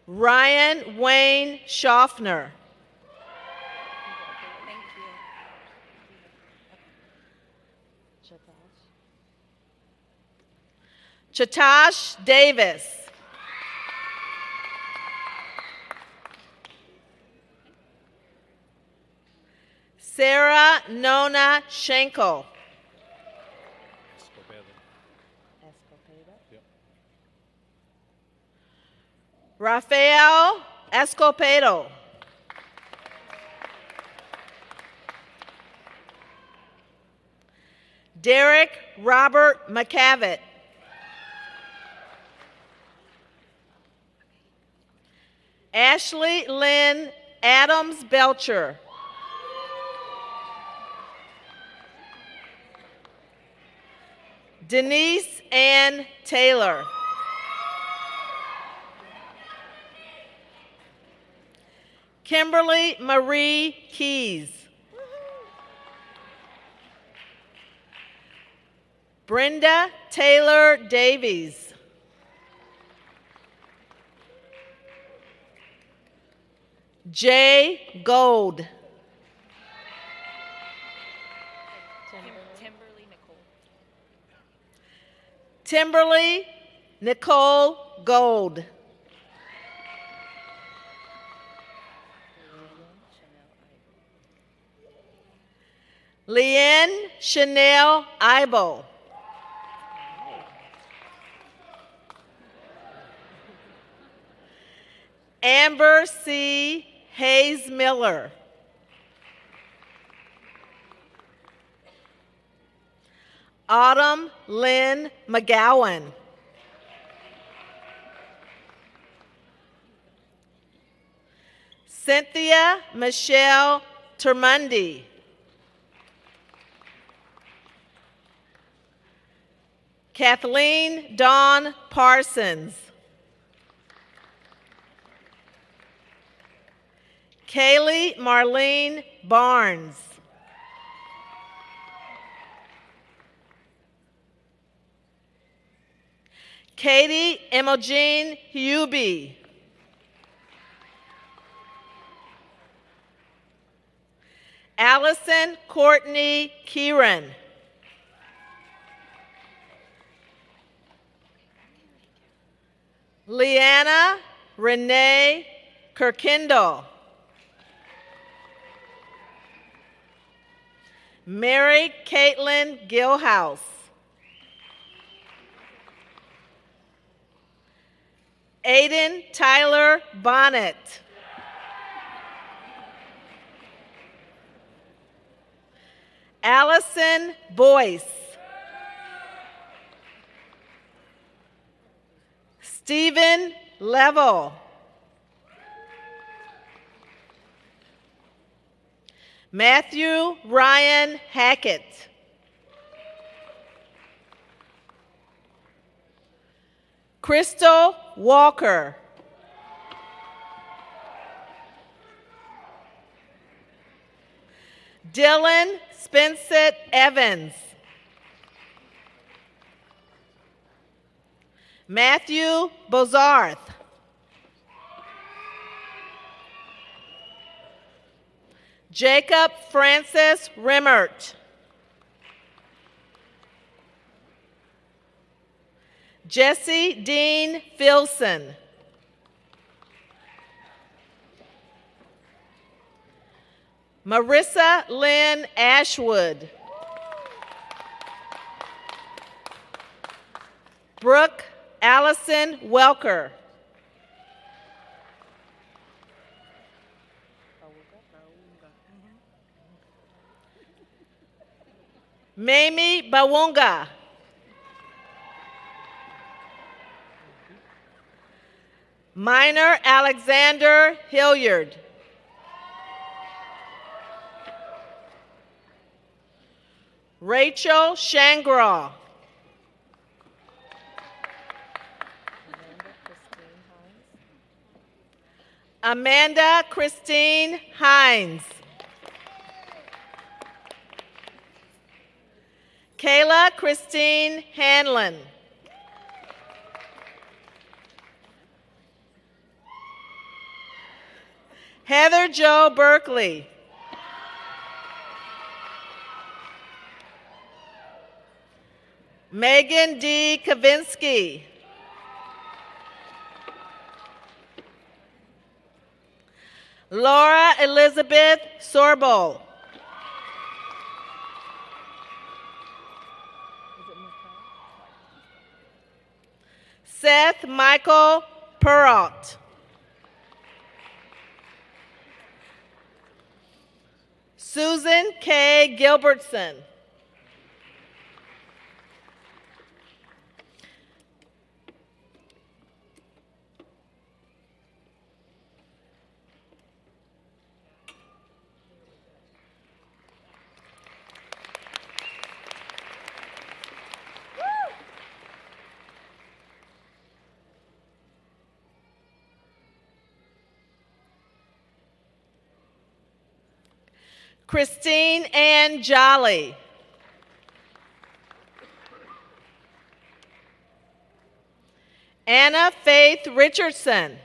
Ryan Wayne Schaffner. Chatash Davis. Sarah Nona Schenkel. Rafael Escopedo. Derek Robert McCavitt. Ashley Lynn Adams Belcher. Denise Ann Taylor. Kimberly Marie Keys. Brenda Taylor Davies. Jay Gold. Timberly Nicole Gold. Leanne Chanel Ibo. Amber C. Hayes Miller. Autumn Lynn McGowan. Cynthia Michelle Termundi. Kathleen Dawn Parsons. Kaylee Marlene Barnes. Katie Emogene Hubie. Allison Courtney Kieran. Leanna Renee Kirkendall. Mary Caitlin Gilhouse. Aiden Tyler Bonnet. Allison Boyce. Stephen Level. Matthew Ryan Hackett. Crystal Walker. Dylan Spencer Evans. Matthew Bozarth. Jacob Francis Rimmert. Jesse Dean Filson. Marissa Lynn Ashwood. Brooke Allison Welker. Mamie Bawunga. Minor Alexander Hilliard. Rachel Shangraw. Amanda Christine Hines. Kayla Christine Hanlon. Heather Jo Berkeley. Megan D. Kavinsky. Laura Elizabeth Sorbol. Seth Michael Perrault. Susan K. Gilbertson. Christine Ann Jolly. Anna Faith Richardson.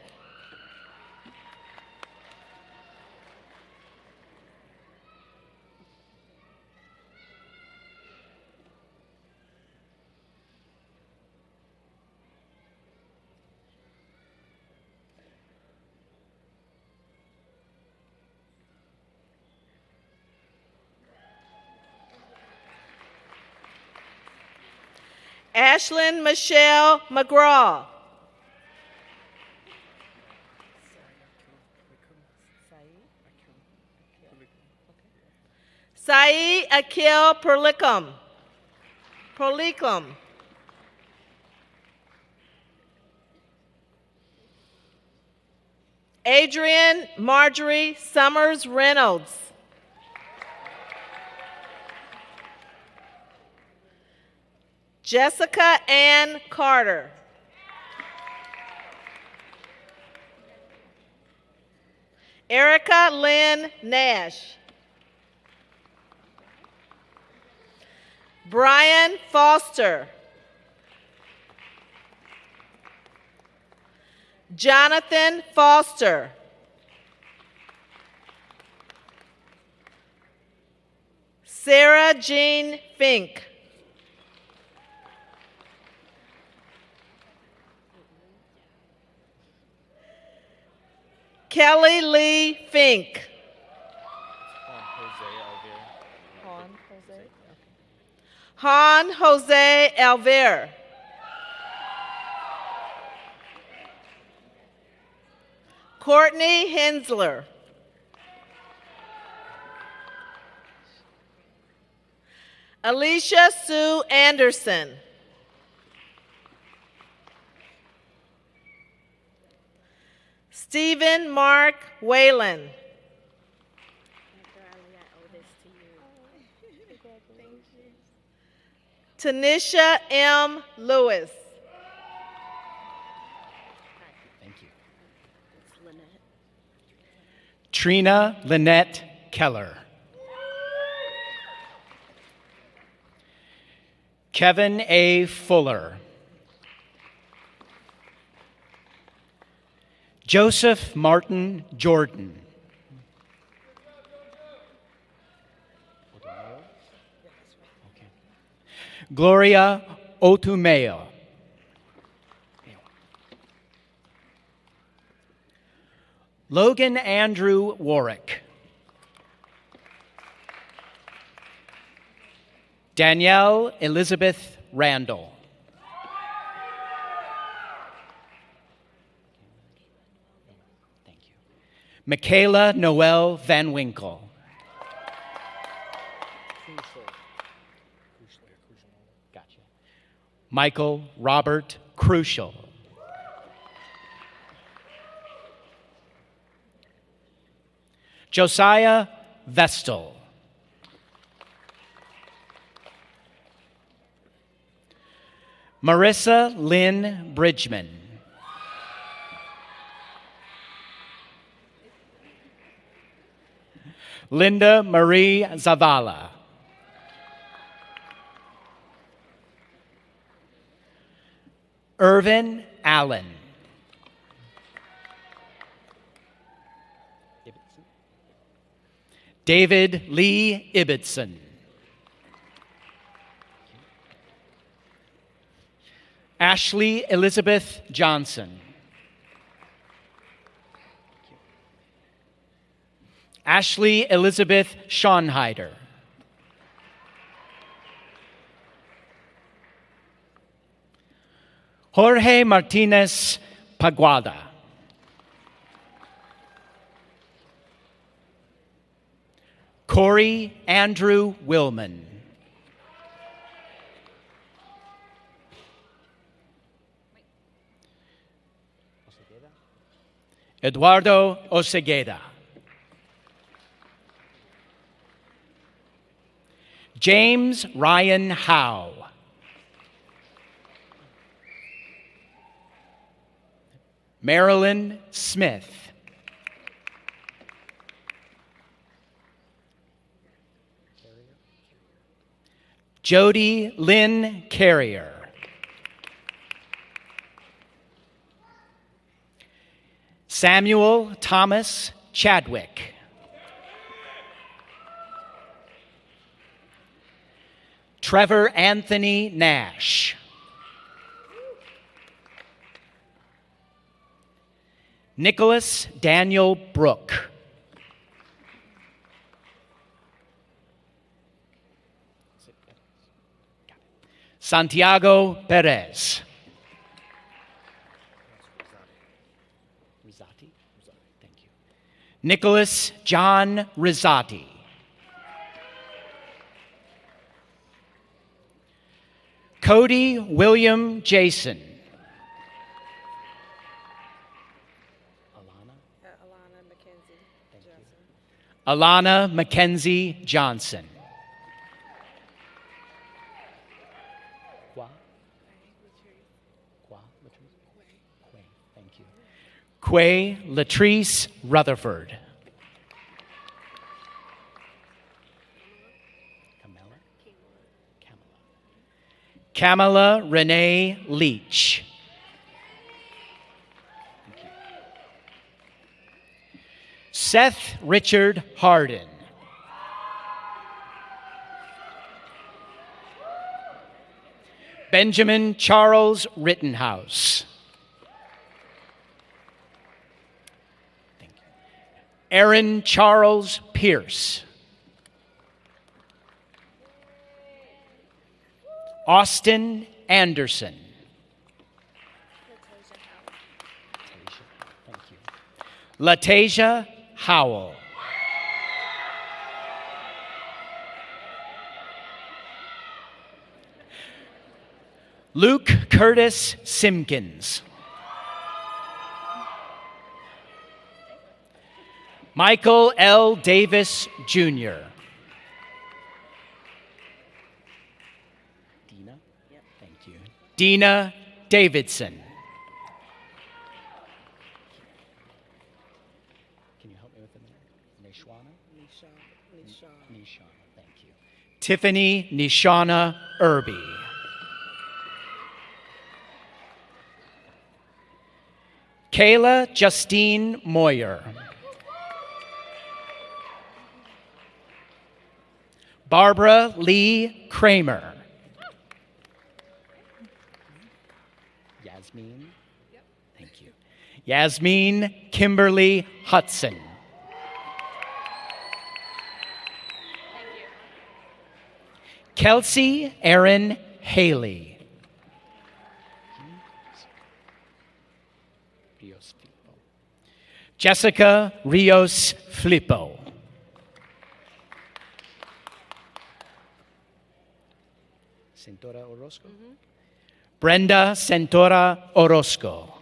Ashlyn Michelle McGraw. Saeed Akil Perlicum. Adrian Marjorie Summers Reynolds. Jessica Ann Carter. Erica Lynn Nash. Brian Foster. Jonathan Foster. Sarah Jean Fink. Kelly Lee Fink. Han Jose Alver. Courtney Hensler. Alicia Sue Anderson. Stephen Mark Whalen. Tanisha M. Lewis. Trina Lynette Keller. Kevin A. Fuller. Joseph Martin Jordan. Gloria Otumeo. Logan Andrew Warwick. Danielle Elizabeth Randall. Thank you. Michaela Noel Van Winkle. Gotcha. Michael Robert Crucial. Josiah Vestal. Marissa Lynn Bridgman. Linda Marie Zavala. Irvin Allen. David Lee Ibbotson. Ashley Elizabeth Johnson. Ashley Elizabeth Schonheider. Jorge Martinez Paguada. Corey Andrew Willman. Eduardo Osegueda. James Ryan Howe. Marilyn Smith. Jody Lynn Carrier. Samuel Thomas Chadwick. Trevor Anthony Nash. Nicholas Daniel Brooke. Santiago Perez. Thank you. Nicholas John Rizzati. Cody William Jason. Alana Mackenzie Johnson. Thank you. Quay Latrice Rutherford. Kamala Renee Leach. Seth Richard Harden. Benjamin Charles Rittenhouse. Thank you. Aaron Charles Pierce. Austin Anderson. Thank you. Latasia Howell. Luke Curtis Simpkins. Michael L. Davis, Jr. Dina? Yep. Thank you. Dina Davidson. Can you help me with the minute? Tiffany Nishana Irby. Kayla Justine Moyer. Barbara Lee Kramer. Yasmin. Thank you. Yasmin Kimberly Hudson. Kelsey Erin Haley. Jessica Rios Flippo. Sentora Orozco. Brenda Sentora Orozco.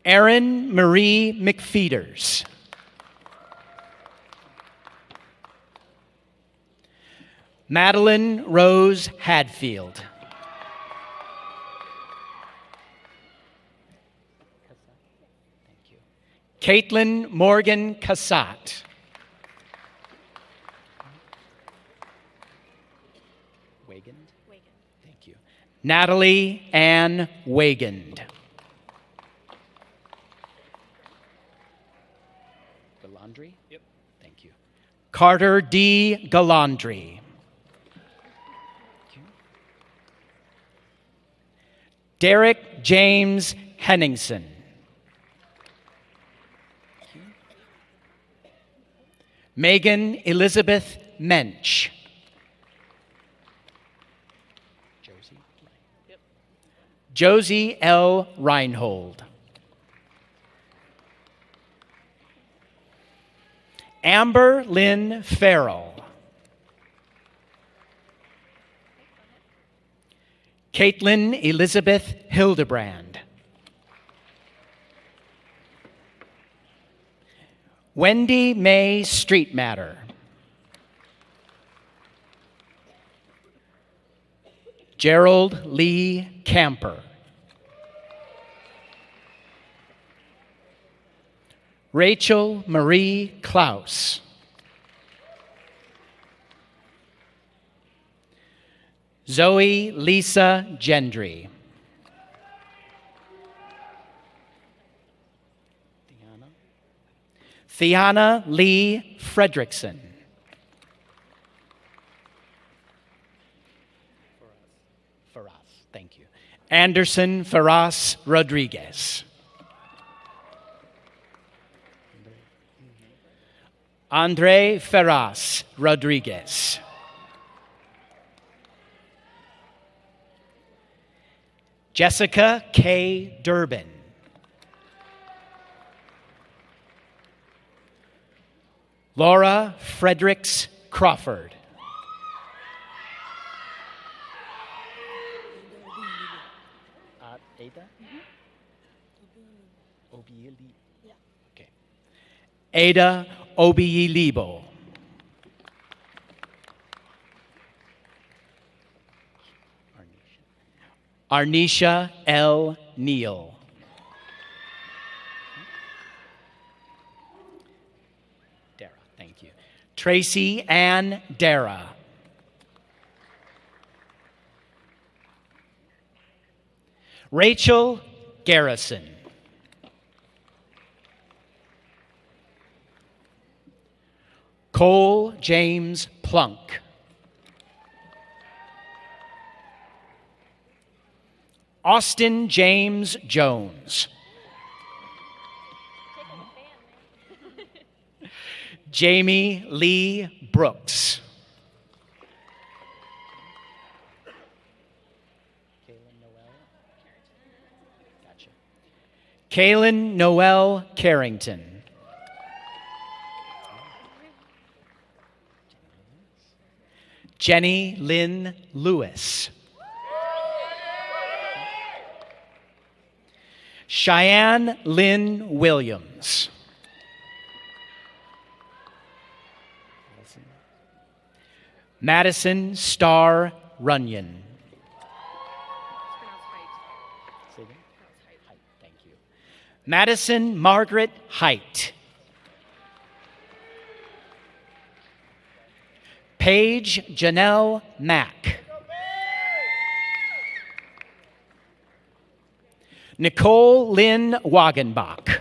Erin Marie McFeeters. Madeline Rose Hadfield. Caitlin Morgan Cassat. Wagand? Thank you. Natalie Ann Wagand. Galandri? Yep. Thank you. Carter D. Galandri. Derek James Henningsen. Megan Elizabeth Mensch. Josie? Yep. Josie L. Reinhold. Amber Lynn Farrell. Caitlin Elizabeth Hildebrand. Wendy Mae Streetmatter. Gerald Lee Camper. Rachel Marie Klaus. Zoe Lisa Gendry. Thiana Lee Fredrickson. Faraz, thank you. Anderson Faraz Rodriguez. Andre Faraz Rodriguez. Jessica K. Durbin. Laura Fredericks Crawford. Ada? Okay. Ada Obiilibo. Arnisha L. Neal. Dara, thank you. Tracy Ann Dara. Rachel Garrison. Cole James Plunk. Austin James Jones. Jamie Lee Brooks. Kaylin Noel Carrington. Jenny Lynn Lewis. Cheyenne Lynn Williams. Madison Starr Runyon. Thank you. Madison Margaret Height. Paige Janelle Mack. Nicole Lynn Wagenbach.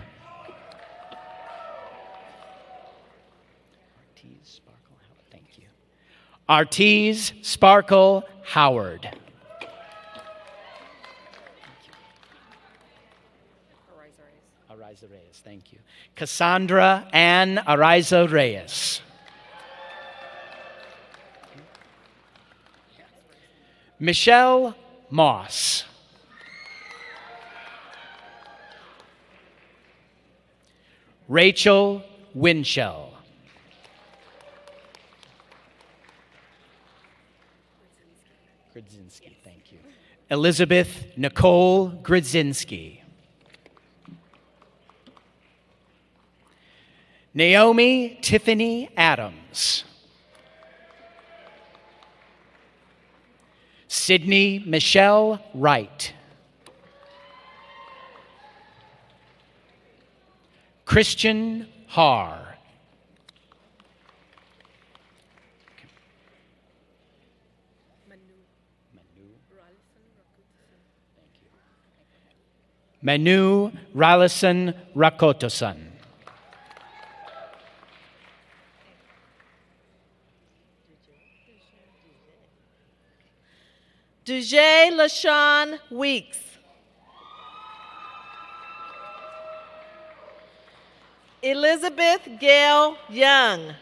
Artees Sparkle Howard. Ariza Reyes, thank you. Cassandra Ann Ariza Reyes. Michelle Moss. Rachel Winchell. Gridzinski, thank you. Elizabeth Nicole Gridzinski. Naomi Tiffany Adams. Sydney Michelle Wright. Christian Haar. Manu Ralison Rakotosan. Dujay LaShawn Weeks. Elizabeth Gail Young.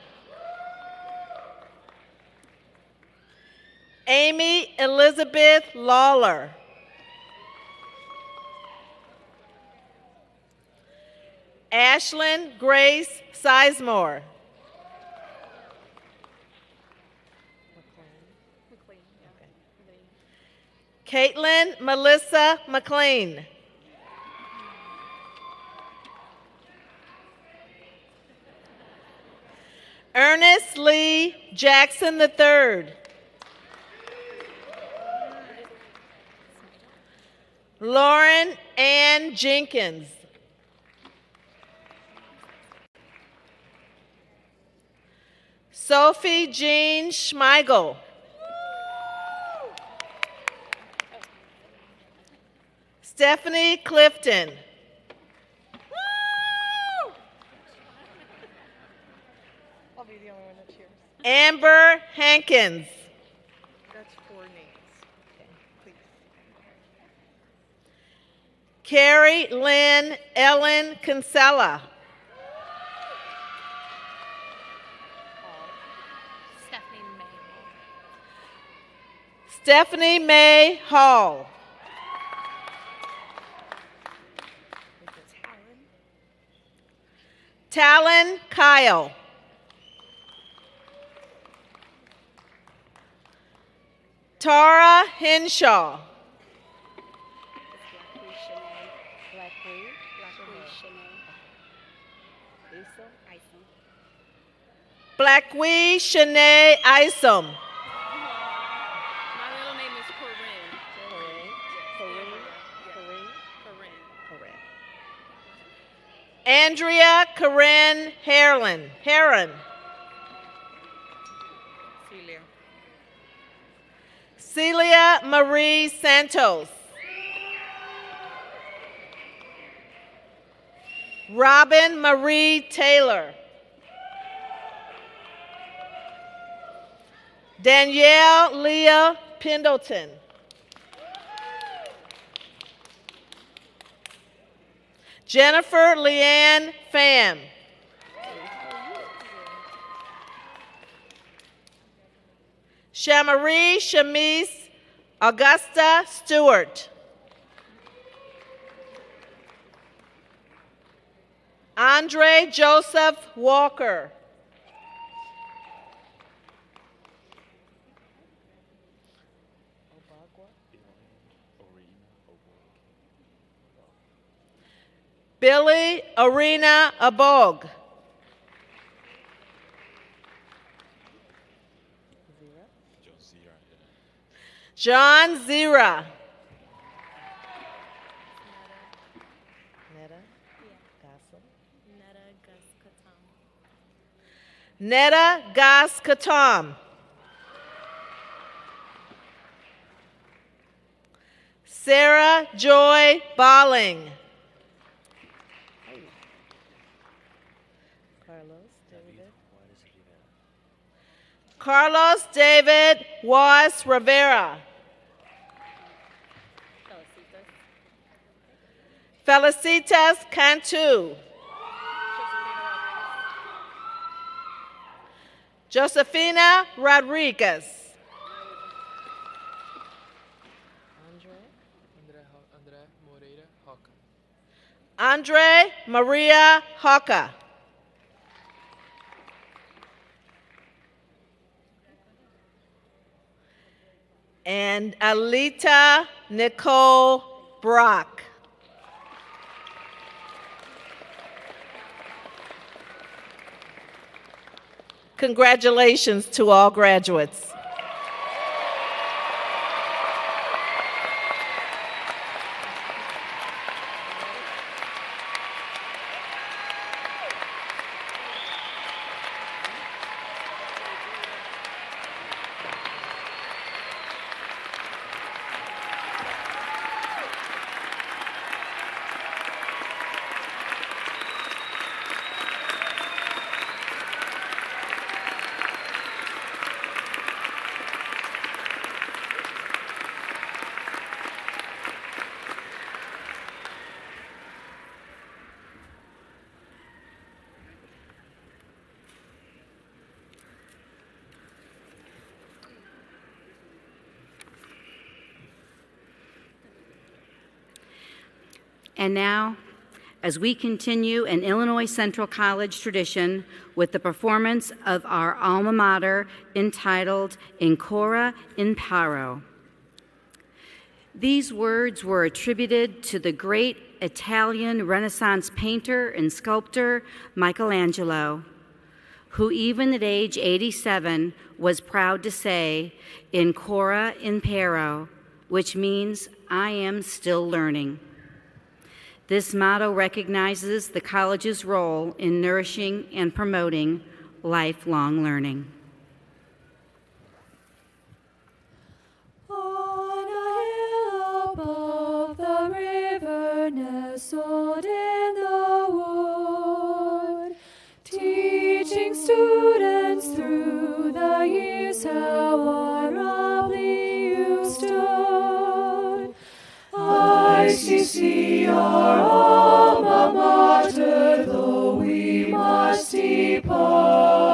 Amy Elizabeth Lawler. Ashlyn Grace Sizemore. Caitlin Melissa McLean. Ernest Lee Jackson III. Lauren Ann Jenkins. Sophie Jean Schmeigel. Stephanie Clifton. I'll be the only one that cheers. Amber Hankins. That's 4 names. Okay, please. Carrie Lynn Ellen Kinsella. Stephanie May Hall. Talon Kyle. Tara Henshaw. Blackwee Shanae Isom. Andrea Corinne Heron. Celia Marie Santos. Robin Marie Taylor. Danielle Leah Pendleton. Jennifer Leanne Pham. Shamarie Shamise Augusta Stewart. Andre Joseph Walker. Billy Arena Abog. John Zira. Netta Gas Katam. Sarah Joy Balling. Carlos David Was Rivera. Felicitas Cantu. Josefina Rodriguez. Andre Maria Hoca. And Alita Nicole Brock. Congratulations to all graduates. And now, as we continue an Illinois Central College tradition with the performance of our alma mater entitled Ancora in Paro. These words were attributed to the great Italian Renaissance painter and sculptor Michelangelo, who even at age 87 was proud to say, Ancora in Paro, which means I am still learning. This motto recognizes the college's role in nourishing and promoting lifelong learning. On a hill above the river, nestled in the wood, teaching students through the years how honorably you stood. ICC, our alma mater, though we must depart,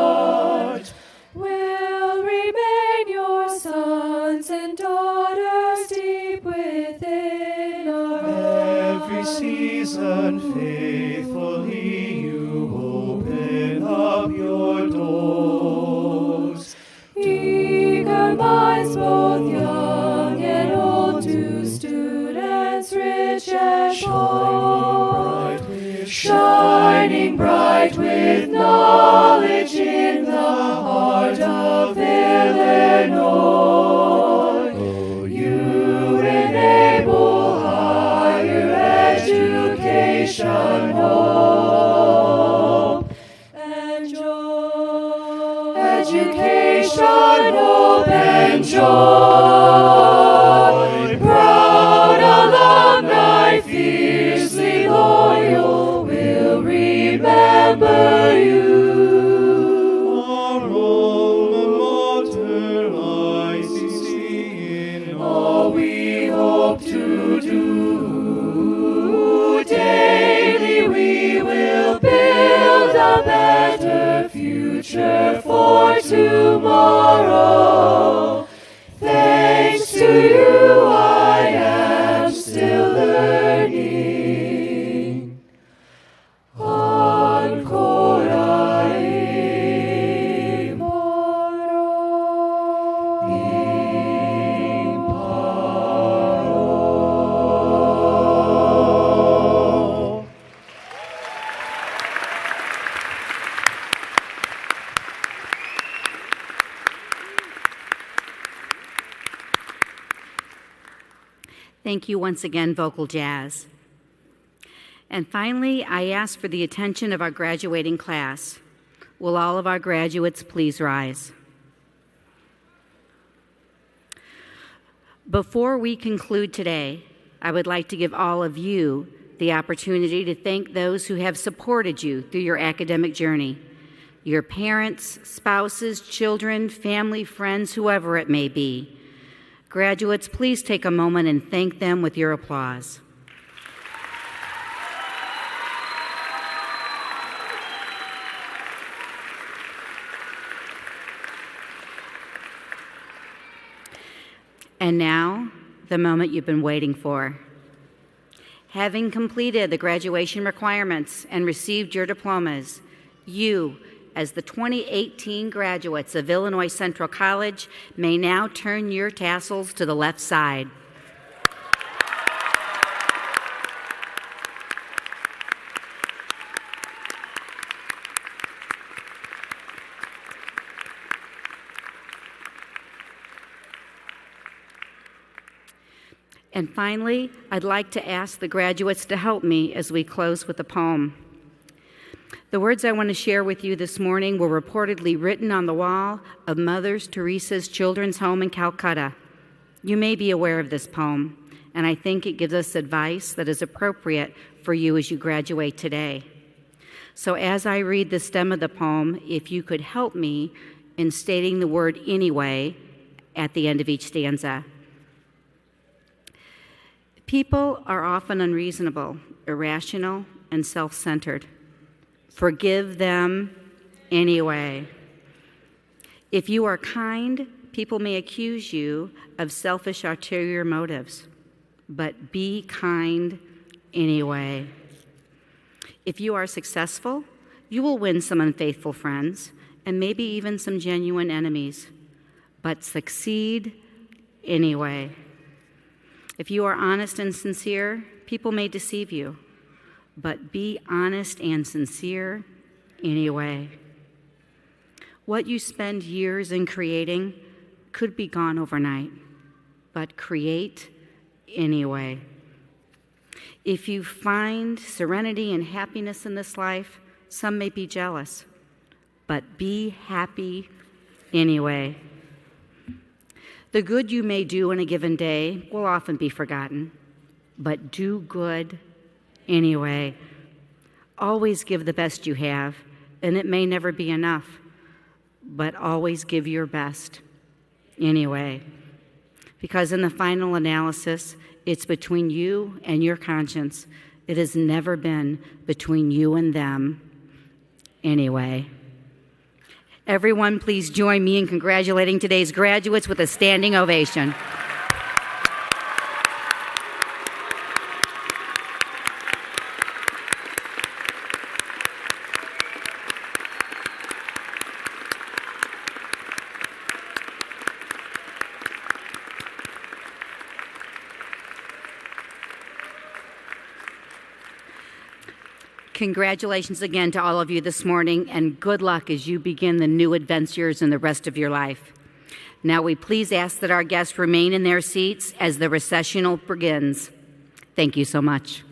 will remain your sons and daughters deep within our hearts. Every season faithfully you open up your doors. Eager minds, both young and old, to students rich and bold, shining bright with knowledge in the heart of Illinois. Oh, you enable higher education, hope, and joy. Education, hope, and joy. Proud alumni, fiercely loyal, will remember you. Our alma mater, ICC, in All we hope to do, daily we will build a better future for tomorrow. Thanks to you, I am still learning. Ancora imparo. Thank you once again, Vocal Jazz. And finally, I ask for the attention of our graduating class. Will all of our graduates please rise? Before we conclude today, I would like to give all of you the opportunity to thank those who have supported you through your academic journey. Your parents, spouses, children, family, friends, whoever it may be. Graduates, please take a moment and thank them with your applause. And now, the moment you've been waiting for. Having completed the graduation requirements and received your diplomas, you, as the 2018 graduates of Illinois Central College, may now turn your tassels to the left side. And finally, I'd like to ask the graduates to help me as we close with a poem. The words I want to share with you this morning were reportedly written on the wall of Mother Teresa's children's home in Calcutta. You may be aware of this poem, and I think it gives us advice that is appropriate for you as you graduate today. So as I read the stem of the poem, if you could help me in stating the word anyway at the end of each stanza. People are often unreasonable, irrational, and self-centered. Forgive them anyway. If you are kind, people may accuse you of selfish ulterior motives, but be kind anyway. If you are successful, you will win some unfaithful friends and maybe even some genuine enemies, but succeed anyway. If you are honest and sincere, people may deceive you, but be honest and sincere anyway. What you spend years in creating could be gone overnight, but create anyway. If you find serenity and happiness in this life, some may be jealous, but be happy anyway. The good you may do in a given day will often be forgotten, but do good anyway. Always give the best you have, and it may never be enough, but always give your best anyway. Because in the final analysis, it's between you and your conscience. It has never been between you and them anyway. Everyone, please join me in congratulating today's graduates with a standing ovation. Congratulations again to all of you this morning, and good luck as you begin the new adventures in the rest of your life. Now we please ask that our guests remain in their seats as the recessional begins. Thank you so much.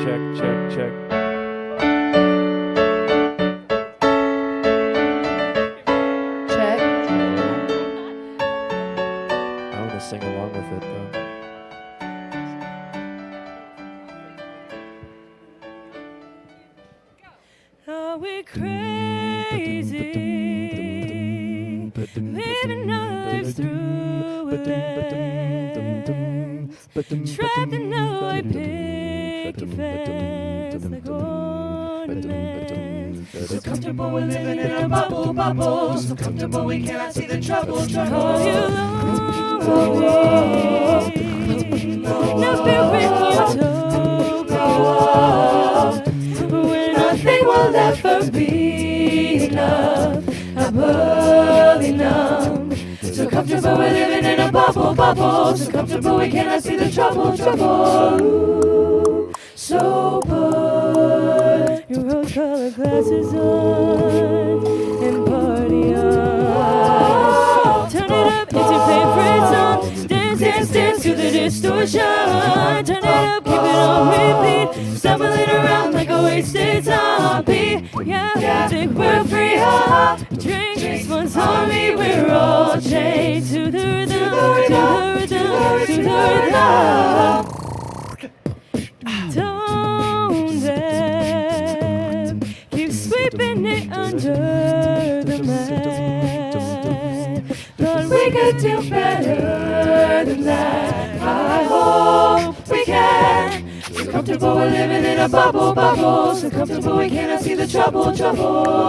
check, check, check. Check. I want to sing along with it, though. Are we crazy? Living our lives through it. Trapped in our picket fence like ornaments. So comfortable we're living in a bubble, bubble. So comfortable we cannot see the trouble, trouble. Are you lonely? Now built utopia, where nothing will ever be enough, above enough. So comfortable we're living in a bubble, bubble. So comfortable we cannot see the trouble, trouble. Ooh, so put your rose-colored glasses on and party on. Turn it up, it's your favorite song. Dance, dance, dance to the distortion. Turn it up, keep it on repeat. Stumbling around like a wasted zombie. Yeah, think we're free, ha. Drink, one's on me, we're all chained to the rhythm, to the rhythm, to the rhythm. Tone deaf, keep sweeping it under the mat. Thought we could do better than that. I hope we can. So comfortable we're living in a bubble, bubble. So comfortable we cannot see the trouble, trouble.